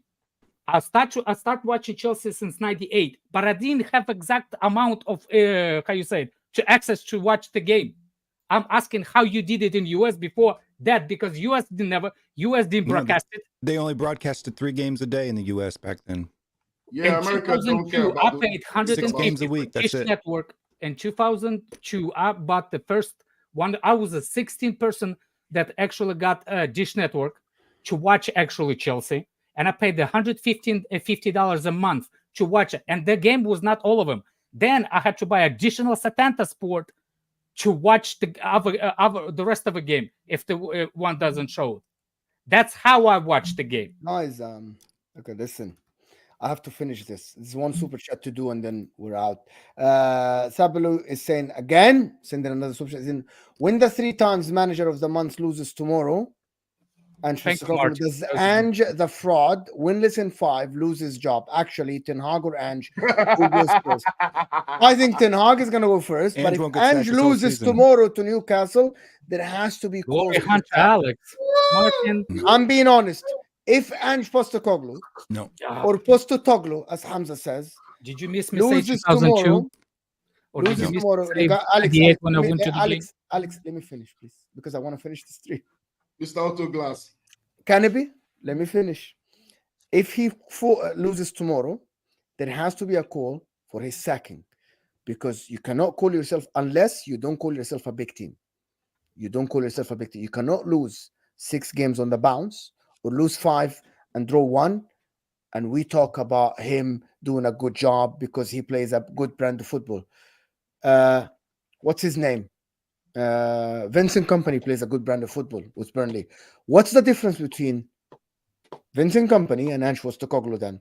Speaker 7: I start watching Chelsea since '98, but I didn't have exact amount of access to watch the game. I'm asking how you did it in US before that, because US didn't broadcast it.
Speaker 2: They only broadcasted 3 games a day in the US back then.
Speaker 6: Yeah,
Speaker 7: in
Speaker 6: America don't care.
Speaker 7: I paid
Speaker 2: 6 games a week. That's it.
Speaker 7: Network. In 2002, I bought the first one. I was a 16th person that actually got a Dish Network to watch actually Chelsea. And I paid $150 a month to watch it. And the game was not all of them. Then I had to buy additional Satanta Sport to watch the rest of the game if the one doesn't show. That's how I watched the game.
Speaker 1: Guys, okay, listen. I have to finish this. There's one super chat to do, and then we're out. Sabalu is saying again, sending another super chat. When the 3 times manager of the month loses tomorrow, and does Ange the fraud winless in 5 lose his job? Actually, Ten Hag or Ange, who goes first? I think Ten Hag is going to go first, but if Ange loses tomorrow to Newcastle, there has to be calls.
Speaker 7: Alex, Martin.
Speaker 1: I'm being honest. If Ange Postecoglou or Postecoglou, as Hamza says,
Speaker 7: did you miss me
Speaker 1: loses
Speaker 7: say 2002?
Speaker 1: Tomorrow,
Speaker 7: Or
Speaker 1: loses tomorrow. Alex, let me finish, please, because I want to finish this 3.
Speaker 6: Mr. Autoglass.
Speaker 1: Canopy, let me finish. If he loses tomorrow, there has to be a call for his sacking, because you cannot call yourself, unless you don't call yourself a big team. You don't call yourself a big team. You cannot lose 6 games on the bounce or lose 5 and draw 1 and we talk about him doing a good job because he plays a good brand of football. What's his name? Vincent Kompany plays a good brand of football with Burnley. What's the difference between Vincent Kompany and Ange Postecoglou then?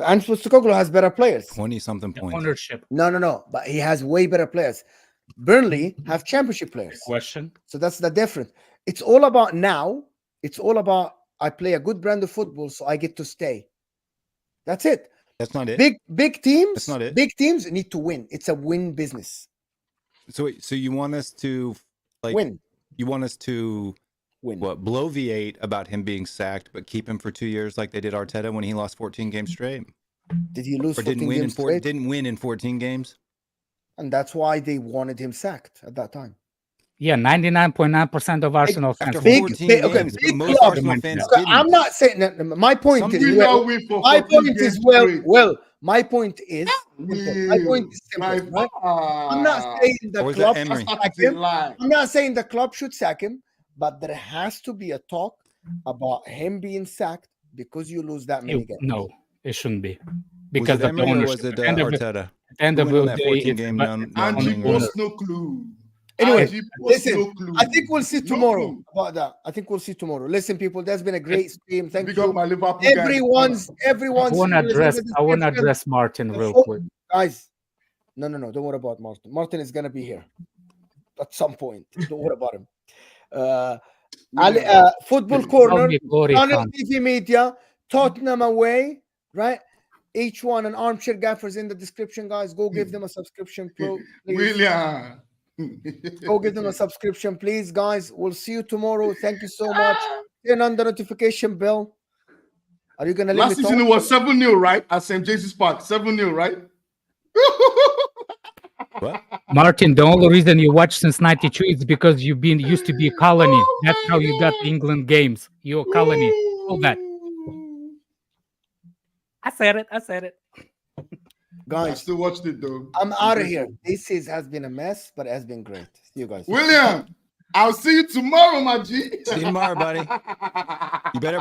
Speaker 1: Ange Postecoglou has better players.
Speaker 2: 20-something points.
Speaker 7: Ownership.
Speaker 1: No. But he has way better players. Burnley have championship players.
Speaker 7: Question.
Speaker 1: So that's the difference. It's all about now. It's all about I play a good brand of football, so I get to stay. That's it.
Speaker 2: That's not it.
Speaker 1: Big teams.
Speaker 2: That's not it.
Speaker 1: Big teams need to win. It's a win business.
Speaker 2: So you want us to
Speaker 1: Win.
Speaker 2: You want us to
Speaker 1: Win.
Speaker 2: what, bloviate about him being sacked, but keep him for 2 years like they did Arteta when he lost 14 games straight?
Speaker 1: Did he lose
Speaker 2: Or
Speaker 1: 14 games straight?
Speaker 2: didn't win in 14 games?
Speaker 1: And that's why they wanted him sacked at that time.
Speaker 7: Yeah, 99.9% of Arsenal fans.
Speaker 2: After
Speaker 1: Big-
Speaker 2: 14
Speaker 1: big- okay,
Speaker 2: games,
Speaker 1: big
Speaker 2: most
Speaker 1: club.
Speaker 2: Arsenal fans
Speaker 1: Okay,
Speaker 2: didn't.
Speaker 1: I'm not saying that. My point
Speaker 2: Some
Speaker 1: is,
Speaker 6: We
Speaker 1: well,
Speaker 6: now win for
Speaker 1: my
Speaker 6: 14
Speaker 1: point is
Speaker 6: games
Speaker 1: well,
Speaker 6: straight.
Speaker 1: well. My point is simple. My point is simple. Right? I'm not saying the
Speaker 2: Or was that
Speaker 1: club
Speaker 2: Emery?
Speaker 1: should sack him. I'm not saying the club should sack him, but there has to be a talk about him being sacked because you lose that many games.
Speaker 7: No, it shouldn't be.
Speaker 2: Was
Speaker 7: Because
Speaker 2: it
Speaker 7: of the
Speaker 2: Emery or
Speaker 7: ownership.
Speaker 2: was it
Speaker 7: At the end of the-
Speaker 2: Arteta?
Speaker 7: at the end
Speaker 2: Who
Speaker 7: of
Speaker 2: went on
Speaker 7: the
Speaker 2: that
Speaker 7: day,
Speaker 2: 14
Speaker 7: it's
Speaker 2: game
Speaker 7: about-
Speaker 6: Angie
Speaker 2: non-winning
Speaker 6: post no clue.
Speaker 1: Anyway,
Speaker 6: Angie post
Speaker 1: listen,
Speaker 6: no clue.
Speaker 1: I think we'll see
Speaker 6: No
Speaker 1: tomorrow
Speaker 6: clue.
Speaker 1: about that. I think we'll see tomorrow. Listen, people, there's been a great stream. Thank
Speaker 6: Big
Speaker 1: you.
Speaker 6: up my Liverpool guys.
Speaker 1: Everyone's.
Speaker 7: I want to address Martin real quick.
Speaker 1: Guys. No. Don't worry about Martin. Martin is gonna be here at some point. Don't worry about him. Football Corner, Channel TV Media, Tottenham away, right? Each one an armchair gaffers in the description, guys. Go give them a subscription, please.
Speaker 6: William.
Speaker 1: Go give them a subscription, please, guys. We'll see you tomorrow. Thank you so much. Turn on the notification bell. Are you gonna let
Speaker 6: Last
Speaker 1: me
Speaker 6: season
Speaker 1: talk?
Speaker 6: it was 7-0, right? At St. James's Park. 7-0, right?
Speaker 2: What?
Speaker 7: Martin, the only reason you watch since '92 is because you've been used to be a colony. That's how you got the England games. You're a colony. All that. I said it.
Speaker 6: I
Speaker 1: Guys,
Speaker 6: still watched it though.
Speaker 1: I'm out of here. This has been a mess, but it has been great. See you guys.
Speaker 6: William, I'll see you tomorrow, my G.
Speaker 2: See you tomorrow, buddy. You better